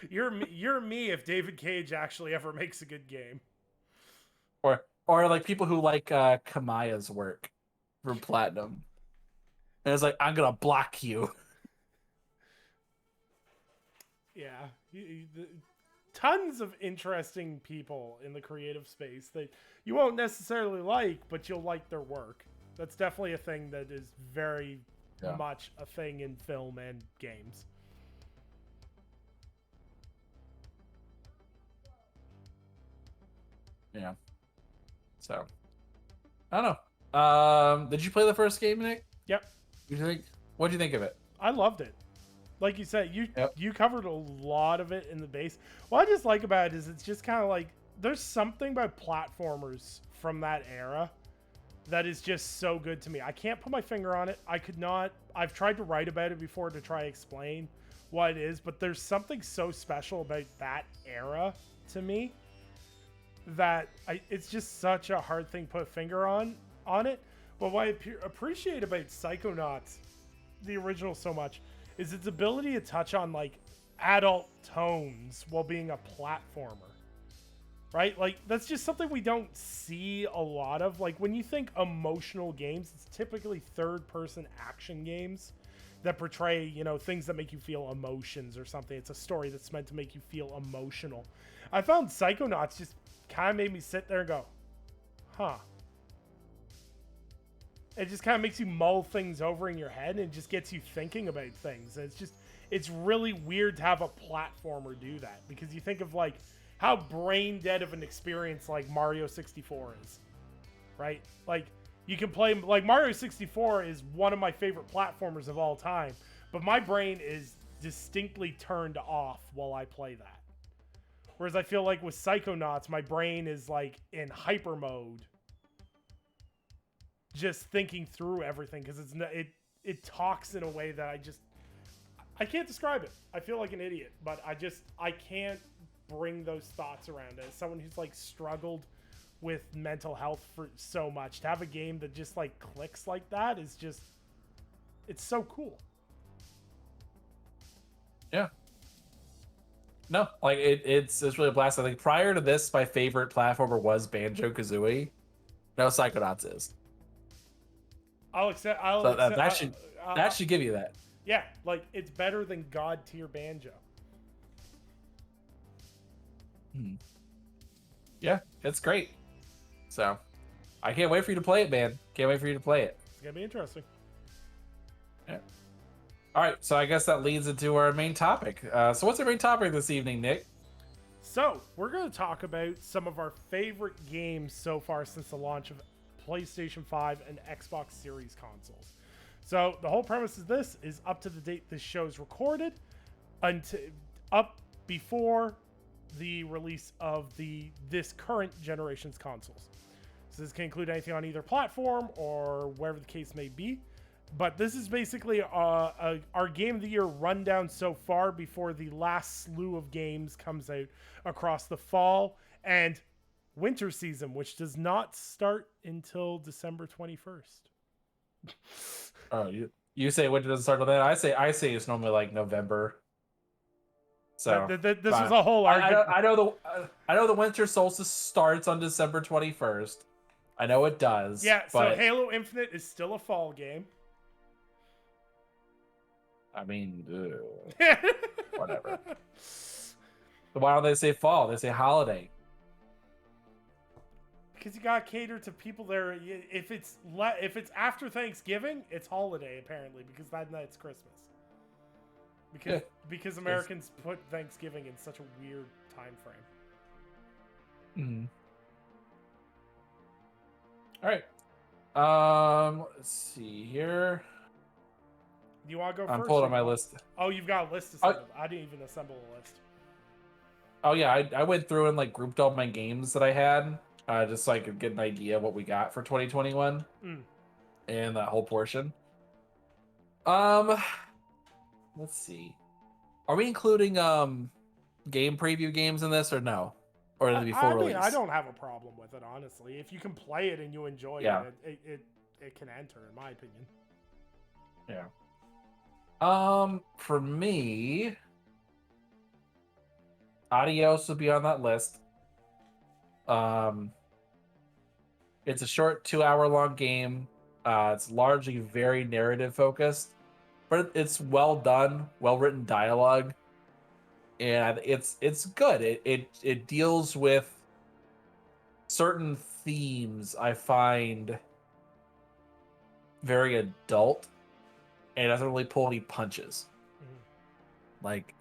You're me if David Cage actually ever makes a good game. Or like people who like Kamaya's work from Platinum. And it's like, I'm gonna block you. Yeah, tons of interesting people in the creative space that you won't necessarily like, but you'll like their work. That's definitely a thing that is very much a thing in film and games. Yeah. So, I don't know. Did you play the first game, Nick? Yep. What do you think of it? I loved it. Like you said, you covered a lot of it in the base. What I just like about it is it's just kind of like there's something about platformers from that era that is just so good to me. I can't put my finger on it. I've tried to write about it before to try to explain what it is, but there's something so special about that era to me that it's just such a hard thing to put a finger on it. But what I appreciate about Psychonauts the original so much is its ability to touch on like adult tones while being a platformer. Right? Like, that's just something we don't see a lot of. Like, when you think emotional games, it's typically third-person action games that portray, you know, things that make you feel emotions or something. It's a story that's meant to make you feel emotional. I found Psychonauts just kind of made me sit there and go, huh. It just kind of makes you mull things over in your head and it just gets you thinking about things. And it's really weird to have a platformer do that because you think of, like, how brain dead of an experience like Mario 64 is, right? Like, you can play, like, Mario 64 is one of my favorite platformers of all time, but my brain is distinctly turned off while I play that. Whereas I feel like with Psychonauts, my brain is like in hyper mode, just thinking through everything because it talks in a way that I can't describe it. I feel like an idiot, but I can't bring those thoughts around. As someone who's like struggled with mental health for so much, to have a game that just like clicks like that is just, it's so cool. Yeah. No, like it's really a blast. I think prior to this, my favorite platformer was Banjo-Kazooie. No, Psychonauts is. That should give you that. Yeah, like, it's better than God tier Banjo. Yeah, it's great. So, I can't wait for you to play it, man. Can't wait for you to play it. It's gonna be interesting. Yeah. All right, so I guess that leads into our main topic. So what's our main topic this evening, Nick? So, we're going to talk about some of our favorite games so far since the launch of PlayStation 5 and Xbox Series consoles. So, the whole premise of this is up to the date this show is recorded, up before the release of this current generation's consoles. So this can include anything on either platform or wherever the case may be. But this is basically our Game of the Year rundown so far before the last slew of games comes out across the fall and winter season, which does not start until December 21st. Oh, you say winter doesn't start till then? I say it's normally like November. So this was a whole argument. I know the winter solstice starts on December 21st. I know it does. Yeah, but, so Halo Infinite is still a fall game. I mean, whatever. But why don't they say fall? They say holiday. Because you gotta cater to people there. If it's after Thanksgiving, it's holiday apparently because that night's Christmas. Because Americans put Thanksgiving in such a weird time frame. All right. Let's see here. Do you want to go first? I'm pulling on my list. Oh, you've got a list assembled. I didn't even assemble a list. Oh yeah, I went through and like grouped all my games that I had, just so I could get an idea of what we got for 2021, and that whole portion. Let's see. Are we including game preview games in this or no? Or is it before release? I don't have a problem with it, honestly. If you can play it and you enjoy it can enter, in my opinion. Yeah. For me, Adios will be on that list. It's a short 2-hour-long game. It's largely very narrative focused, but it's well done, well written dialogue, and it's good. It deals with certain themes I find very adult, and it doesn't really pull any punches. Like,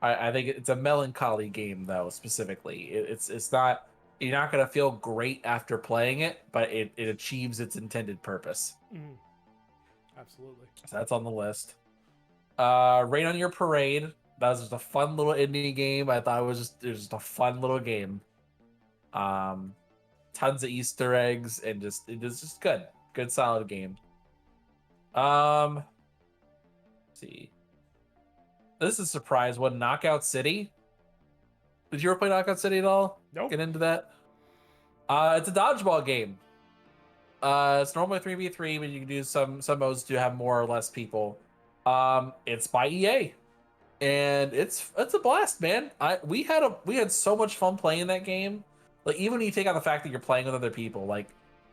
I think it's a melancholy game though. Specifically, it's not. You're not gonna feel great after playing it, but it achieves its intended purpose. Absolutely. So that's on the list. Rain on Your Parade. That was just a fun little indie game. I thought it was just a fun little game. Tons of Easter eggs and it was just good solid game. Let's see. This is a surprise one. Knockout City. Did you ever play Knockout City at all? Nope. Get into that. It's a dodgeball game. It's normally 3v3, but you can do some modes to have more or less people. It's by EA, and it's a blast, man. We had so much fun playing that game. Like, even when you take out the fact that you're playing with other people, like,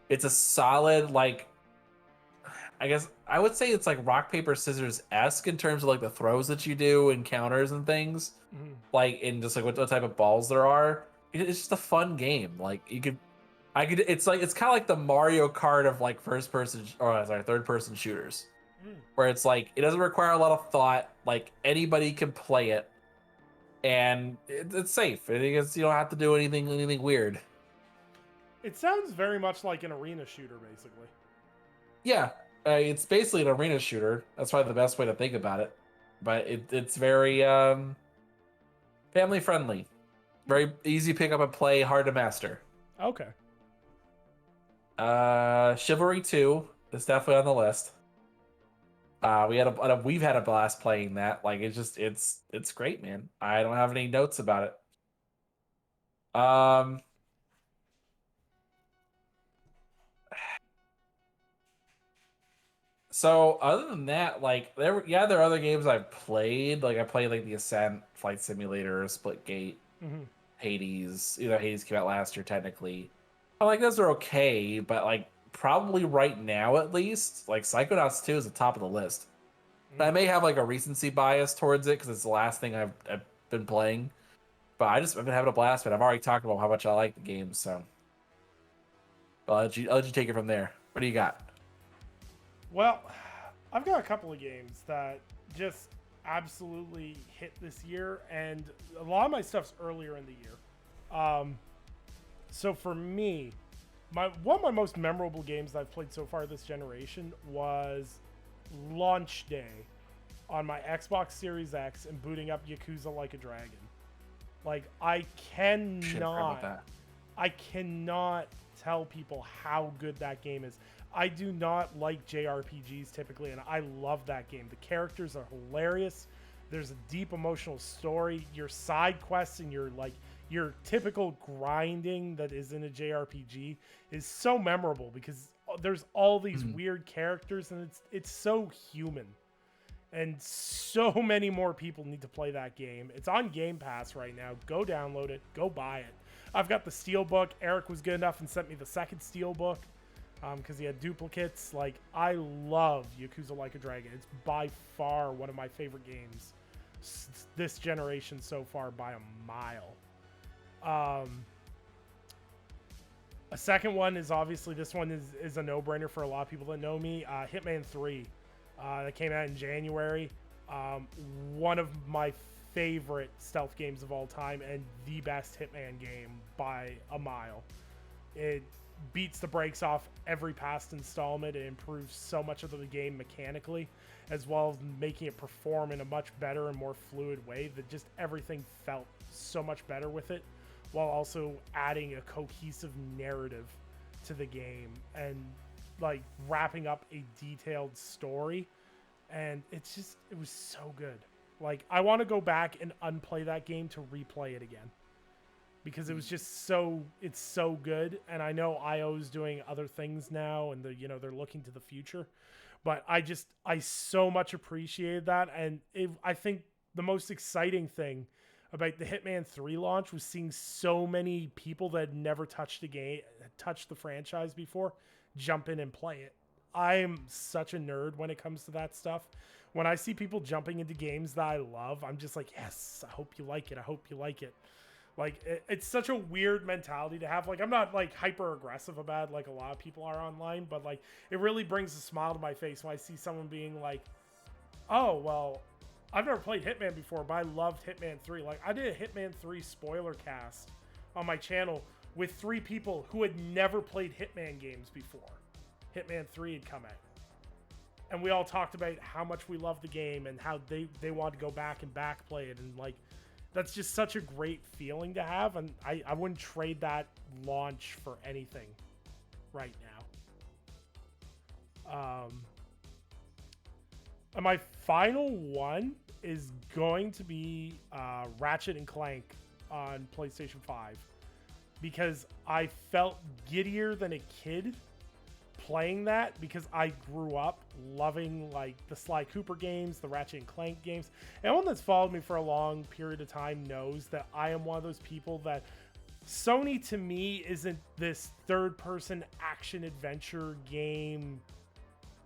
it's a solid, like, I guess I would say it's like rock paper scissors esque in terms of like the throws that you do and counters and things, Mhm. like in just like what type of balls there are. It's just a fun game. Like, I could. It's kind of like the Mario Kart of like first person, or sorry, third person shooters, Mm. where it's like it doesn't require a lot of thought. Like, anybody can play it, and it's safe. You don't have to do anything weird. It sounds very much like an arena shooter, basically. Yeah, it's basically an arena shooter. That's probably the best way to think about it. But it's very family friendly, very easy pick up and play, hard to master. Okay. Chivalry 2 is definitely on the list. We've had a blast playing that. Like, it's great, man. I don't have any notes about it. So other than that, like, there are other games I've played. Like, I played like the Ascent, Flight Simulator, Splitgate, Hmm. Hades. Hades came out last year technically. I like those are okay, but like probably right now at least, like Psychonauts 2 is the top of the list. I Mm. may have like a recency bias towards it because it's the last thing I've been playing. But I've been having a blast. But I've already talked about how much I like the game, so I'll let you take it from there. What do you got? Well, I've got a couple of games that just absolutely hit this year, and a lot of my stuff's earlier in the year. So for me, one of my most memorable games I've played so far this generation was launch day on my Xbox Series X and booting up Yakuza Like a Dragon. Like, Shit, I forgot about that. I cannot tell people how good that game is. I do not like JRPGs typically, and I love that game. The characters are hilarious. There's a deep emotional story. Your side quests and your typical grinding that is in a JRPG is so memorable because there's all these Mhm. weird characters, and it's so human. And so many more people need to play that game. It's on Game Pass right now. Go download it. Go buy it. I've got the Steelbook. Eric was good enough and sent me the second Steelbook because he had duplicates. Like, I love Yakuza Like a Dragon. It's by far one of my favorite games this generation so far by a mile. A second one is obviously, this one is a no-brainer for a lot of people that know me. Hitman 3. That came out in January. One of my favorite stealth games of all time and the best Hitman game by a mile. It beats the brakes off every past installment. It improves so much of the game mechanically, as well as making it perform in a much better and more fluid way that just everything felt so much better with it, while also adding a cohesive narrative to the game and like wrapping up a detailed story. And it was so good. Like, I want to go back and unplay that game to replay it again because it was just it's so good. And I know IO's doing other things now, and they're looking to the future, but I so much appreciated that. And I think the most exciting thing about the Hitman 3 launch was seeing so many people that had never touched the franchise before, jump in and play it. I am such a nerd when it comes to that stuff. When I see people jumping into games that I love, I'm just like, yes, I hope you like it. I hope you like it. Like, it's such a weird mentality to have. Like, I'm not like hyper aggressive about it like a lot of people are online, but like, it really brings a smile to my face when I see someone being like, oh, well, I've never played Hitman before, but I loved Hitman 3. Like, I did a Hitman 3 spoiler cast on my channel with 3 people who had never played Hitman games before Hitman 3 had come out. And we all talked about how much we love the game and how they want to go back and back play it. And like, that's just such a great feeling to have. And I wouldn't trade that launch for anything right now. And my final one is going to be Ratchet and Clank on PlayStation 5. Because I felt giddier than a kid playing that because I grew up loving like the Sly Cooper games, the Ratchet and Clank games. Anyone that's followed me for a long period of time knows that I am one of those people that Sony to me isn't this third-person action adventure game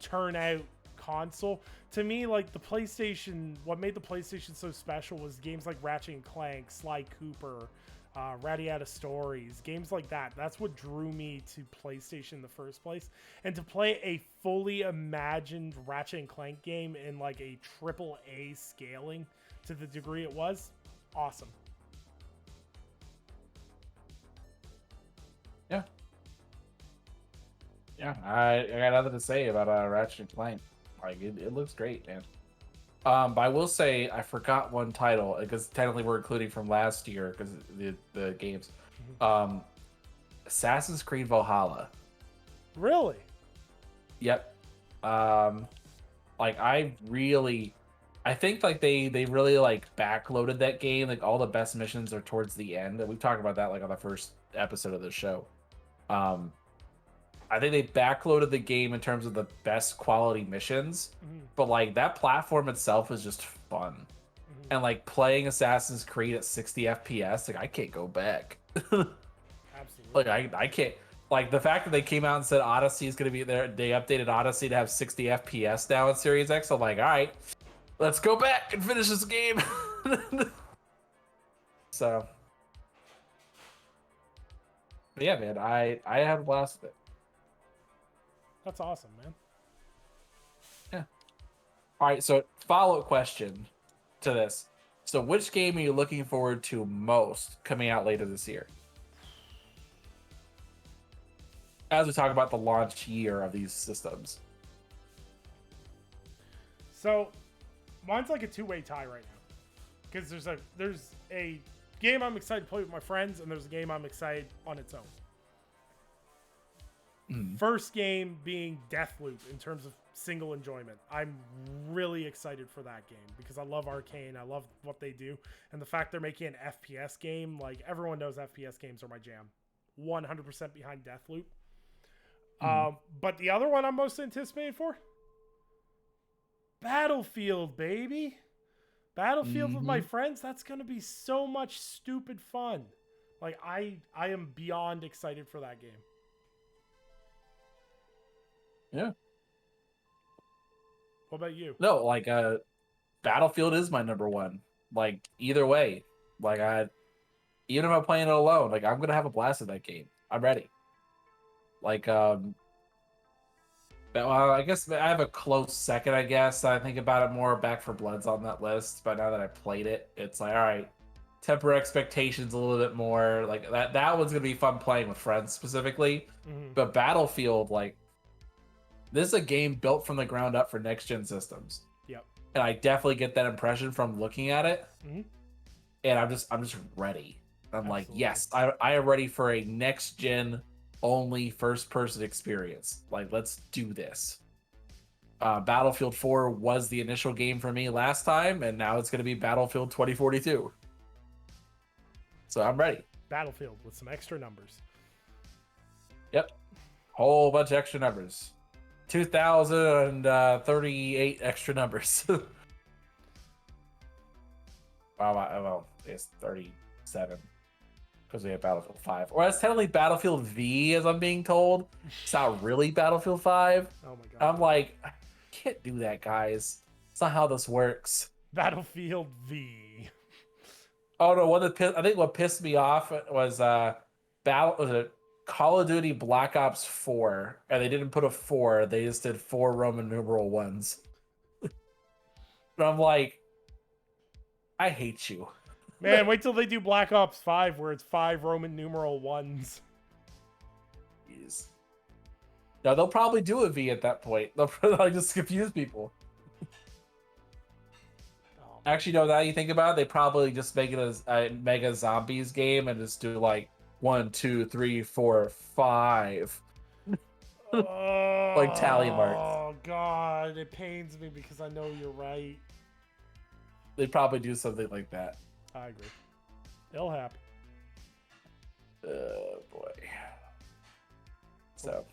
turnout console. To me, like the PlayStation, what made the PlayStation so special was games like Ratchet and Clank, Sly Cooper, Radiata Stories, games like that. That's what drew me to PlayStation in the first place. And to play a fully imagined Ratchet and Clank game in like a triple A scaling to the degree it was, awesome. Yeah. Yeah, I got nothing to say about Ratchet and Clank. Like it looks great, man. But I will say I forgot one title because technically we're including from last year because the games. Assassin's Creed Valhalla. Really? Yep. Like I think like they really like backloaded that game. Like all the best missions are towards the end, and we've talked about that like on the first episode of the show. I think they backloaded the game in terms of the best quality missions, but like that platform itself is just fun. And like playing Assassin's Creed at 60 FPS, like I can't go back. Absolutely. Like I can't. Like the fact that they came out and said Odyssey is going to be there, they updated Odyssey to have 60 FPS now in Series X. I'm like, all right, let's go back and finish this game. So, but yeah, man, I had a blast with it. That's awesome, man. Yeah. All right, so follow-up question to this. So which game are you looking forward to most coming out later this year? As we talk about the launch year of these systems. So mine's like a two-way tie right now. Because there's a game I'm excited to play with my friends, and there's a game I'm excited on its own. First game being Deathloop in terms of single enjoyment. I'm really excited for that game because I love Arcane. I love what they do. And the fact they're making an FPS game, like everyone knows FPS games are my jam. 100% behind Deathloop. But the other one I'm most anticipating for? Battlefield, baby. Battlefield with my friends, that's going to be so much stupid fun. Like I am beyond excited for that game. Yeah. What about you? No, like Battlefield is my number one. Like either way, like even if I'm playing it alone, like I'm gonna have a blast at that game. I'm ready. Like well, I guess I have a close second. I guess I think about it more. Back 4 Blood's on that list, but now that I played it, it's like all right, temper expectations a little bit more. Like that one's gonna be fun playing with friends specifically. But Battlefield, like. This is a game built from the ground up for next-gen systems. Yep. And I definitely get that impression from looking at it. And I'm just ready. I'm like, yes, I am ready for a next-gen only first-person experience. Like, let's do this. Battlefield 4 was the initial game for me last time, and now it's going to be Battlefield 2042. So I'm ready. Battlefield with some extra numbers. Yep. Whole bunch of extra numbers. 2,038 extra numbers. Well, it's 37 because we have Battlefield 5. Or that's technically Battlefield V, as I'm being told. It's not really Battlefield 5. Oh my god. I'm like, I can't do that, guys. It's not how this works. Battlefield V. Oh no, I think what pissed me off was Call of Duty Black Ops 4, and they didn't put a 4, they just did 4 Roman numeral 1s. And I'm like, I hate you. Man, wait till they do Black Ops 5 where it's 5 Roman numeral 1s. Jeez. No, they'll probably do a V at that point. They'll probably just confuse people. Actually, no, now you think about it, they probably just make it a Mega Zombies game and just do like 1, 2, 3, 4, 5. Like tally marks. Oh god, it pains me because I know you're right. They'd probably do something like that. I agree. It'll happen. Oh boy. So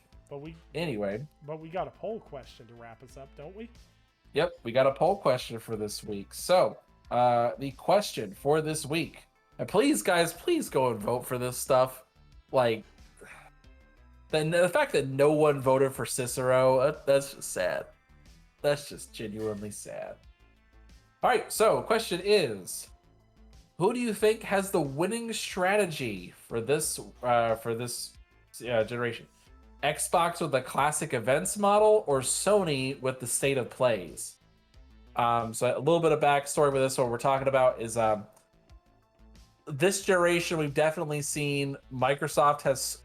Anyway. But we got a poll question to wrap us up, don't we? Yep, we got a poll question for this week. So, the question for this week, and please, guys, please go and vote for this stuff. Like, the fact that no one voted for Cicero, that's just sad. That's just genuinely sad. All right, so question is, who do you think has the winning strategy for this generation? Xbox with the classic events model or Sony with the state of plays? So a little bit of backstory with this. What we're talking about is this generation, we've definitely seen Microsoft has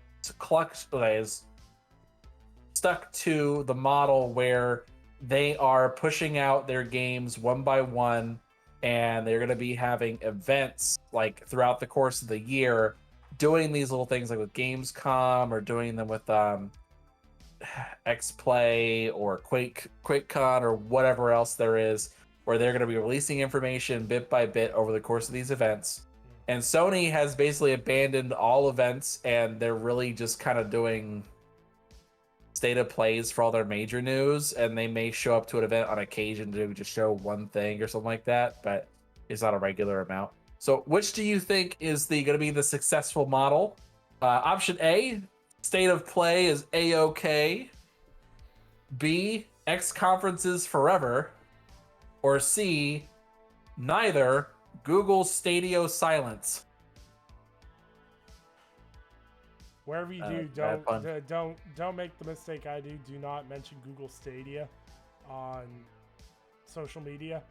stuck to the model where they are pushing out their games one by one, and they're going to be having events like throughout the course of the year, doing these little things like with Gamescom or doing them with XPlay or QuakeCon or whatever else there is, where they're going to be releasing information bit by bit over the course of these events. And Sony has basically abandoned all events, and they're really just kind of doing state of plays for all their major news, and they may show up to an event on occasion to just show one thing or something like that, but it's not a regular amount. So which do you think is going to be the successful model? Option A, state of play is A-OK. B, X conferences forever. Or C, neither, Google Stadia silence. Wherever you do, don't make the mistake I do. Do not mention Google Stadia on social media,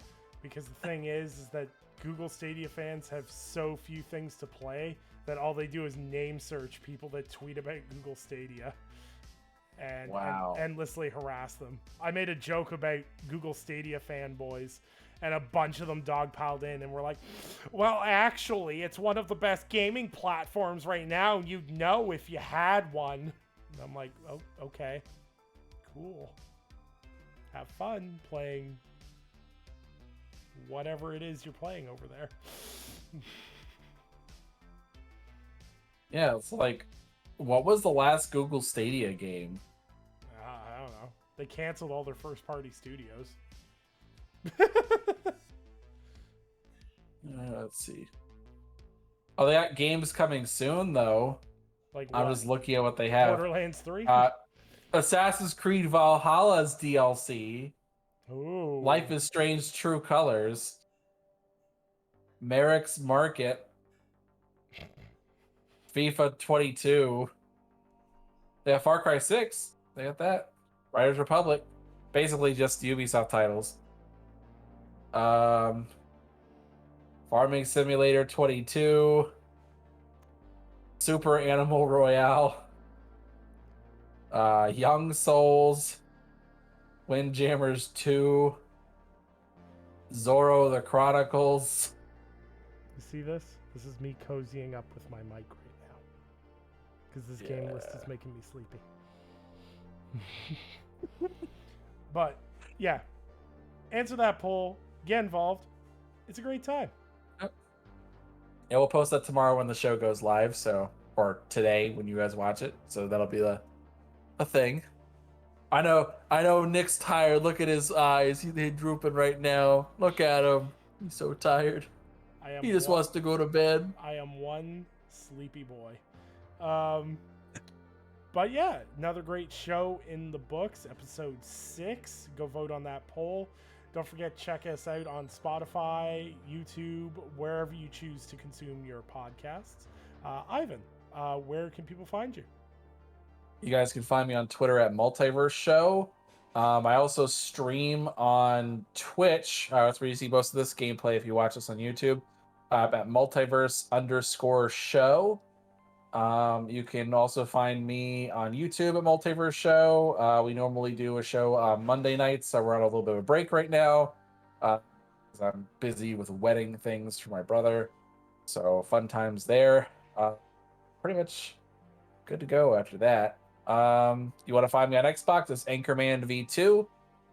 because the thing is that Google Stadia fans have so few things to play that all they do is name search people that tweet about Google Stadia and endlessly harass them. I made a joke about Google Stadia fanboys, and a bunch of them dogpiled in and were like, well, actually, it's one of the best gaming platforms right now. You'd know if you had one. And I'm like, oh, okay, cool. Have fun playing whatever it is you're playing over there. Yeah, it's like, what was the last Google Stadia game? I don't know. They canceled all their first-party studios. Let's see. Oh, they got games coming soon, though. Like I was looking at what they have. Borderlands 3? Assassin's Creed Valhalla's DLC. Ooh. Life is Strange True Colors. Merrick's Market. FIFA 22. They have Far Cry 6. They got that. Riders Republic. Basically just Ubisoft titles. Farming Simulator 22. Super Animal Royale. Young Souls. Windjammers 2. Zorro the Chronicles. You see this? This is me cozying up with my mic right now, because this game list is making me sleepy. But yeah, answer that poll, get involved. It's a great time. Yeah, we'll post that tomorrow when the show goes live, so, or today when you guys watch it, so that'll be a thing. I know Nick's tired. Look at his eyes. He's drooping right now. Look at him. He's so tired. He just wants to go to bed. I am one sleepy boy. But yeah, another great show in the books, episode 6. Go vote on that poll. Don't forget, check us out on Spotify, YouTube, wherever you choose to consume your podcasts. Ivan, where can people find you? You guys can find me on Twitter at Multiverse Show. I also stream on Twitch. That's where you see most of this gameplay if you watch us on YouTube. At Multiverse_show. You can also find me on YouTube at Multiverse Show. We normally do a show on Monday nights, so we're on a little bit of a break right now. Because I'm busy with wedding things for my brother. So fun times there. Pretty much good to go after that. You want to find me on Xbox? It's Anchorman V2.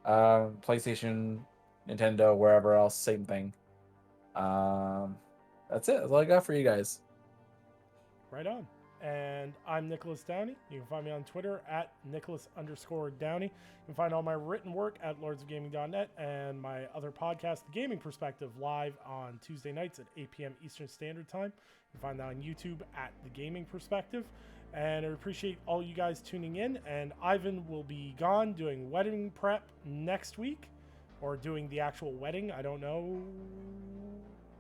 PlayStation, Nintendo, wherever else, same thing. That's it. That's all I got for you guys. Right on. And I'm Nicholas Downie. You can find me on Twitter at Nicholas_Downie. You can find all my written work at lordsofgaming.net and my other podcast, The Gaming Perspective, live on Tuesday nights at 8 p.m. Eastern Standard Time. You can find that on YouTube at The Gaming Perspective. And I appreciate all you guys tuning in. And Ivan will be gone doing wedding prep next week, or doing the actual wedding. I don't know.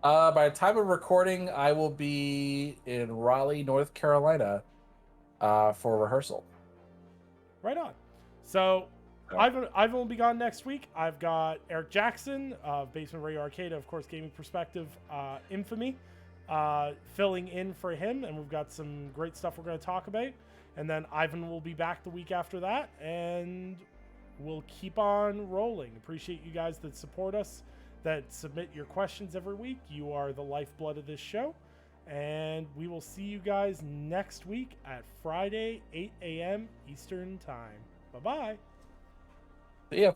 By the time of recording, I will be in Raleigh, North Carolina, for rehearsal. Right on. So Yeah. Ivan will be gone next week. I've got Eric Jackson of Basement Radio Arcade, of course, Gaming Perspective, Infamy, filling in for him, and we've got some great stuff we're going to talk about. And then Ivan will be back the week after that, and we'll keep on rolling. Appreciate you guys that support us, that submit your questions every week. You are the lifeblood of this show. And we will see you guys next week at Friday, 8 a.m. Eastern Time. Bye-bye. See ya.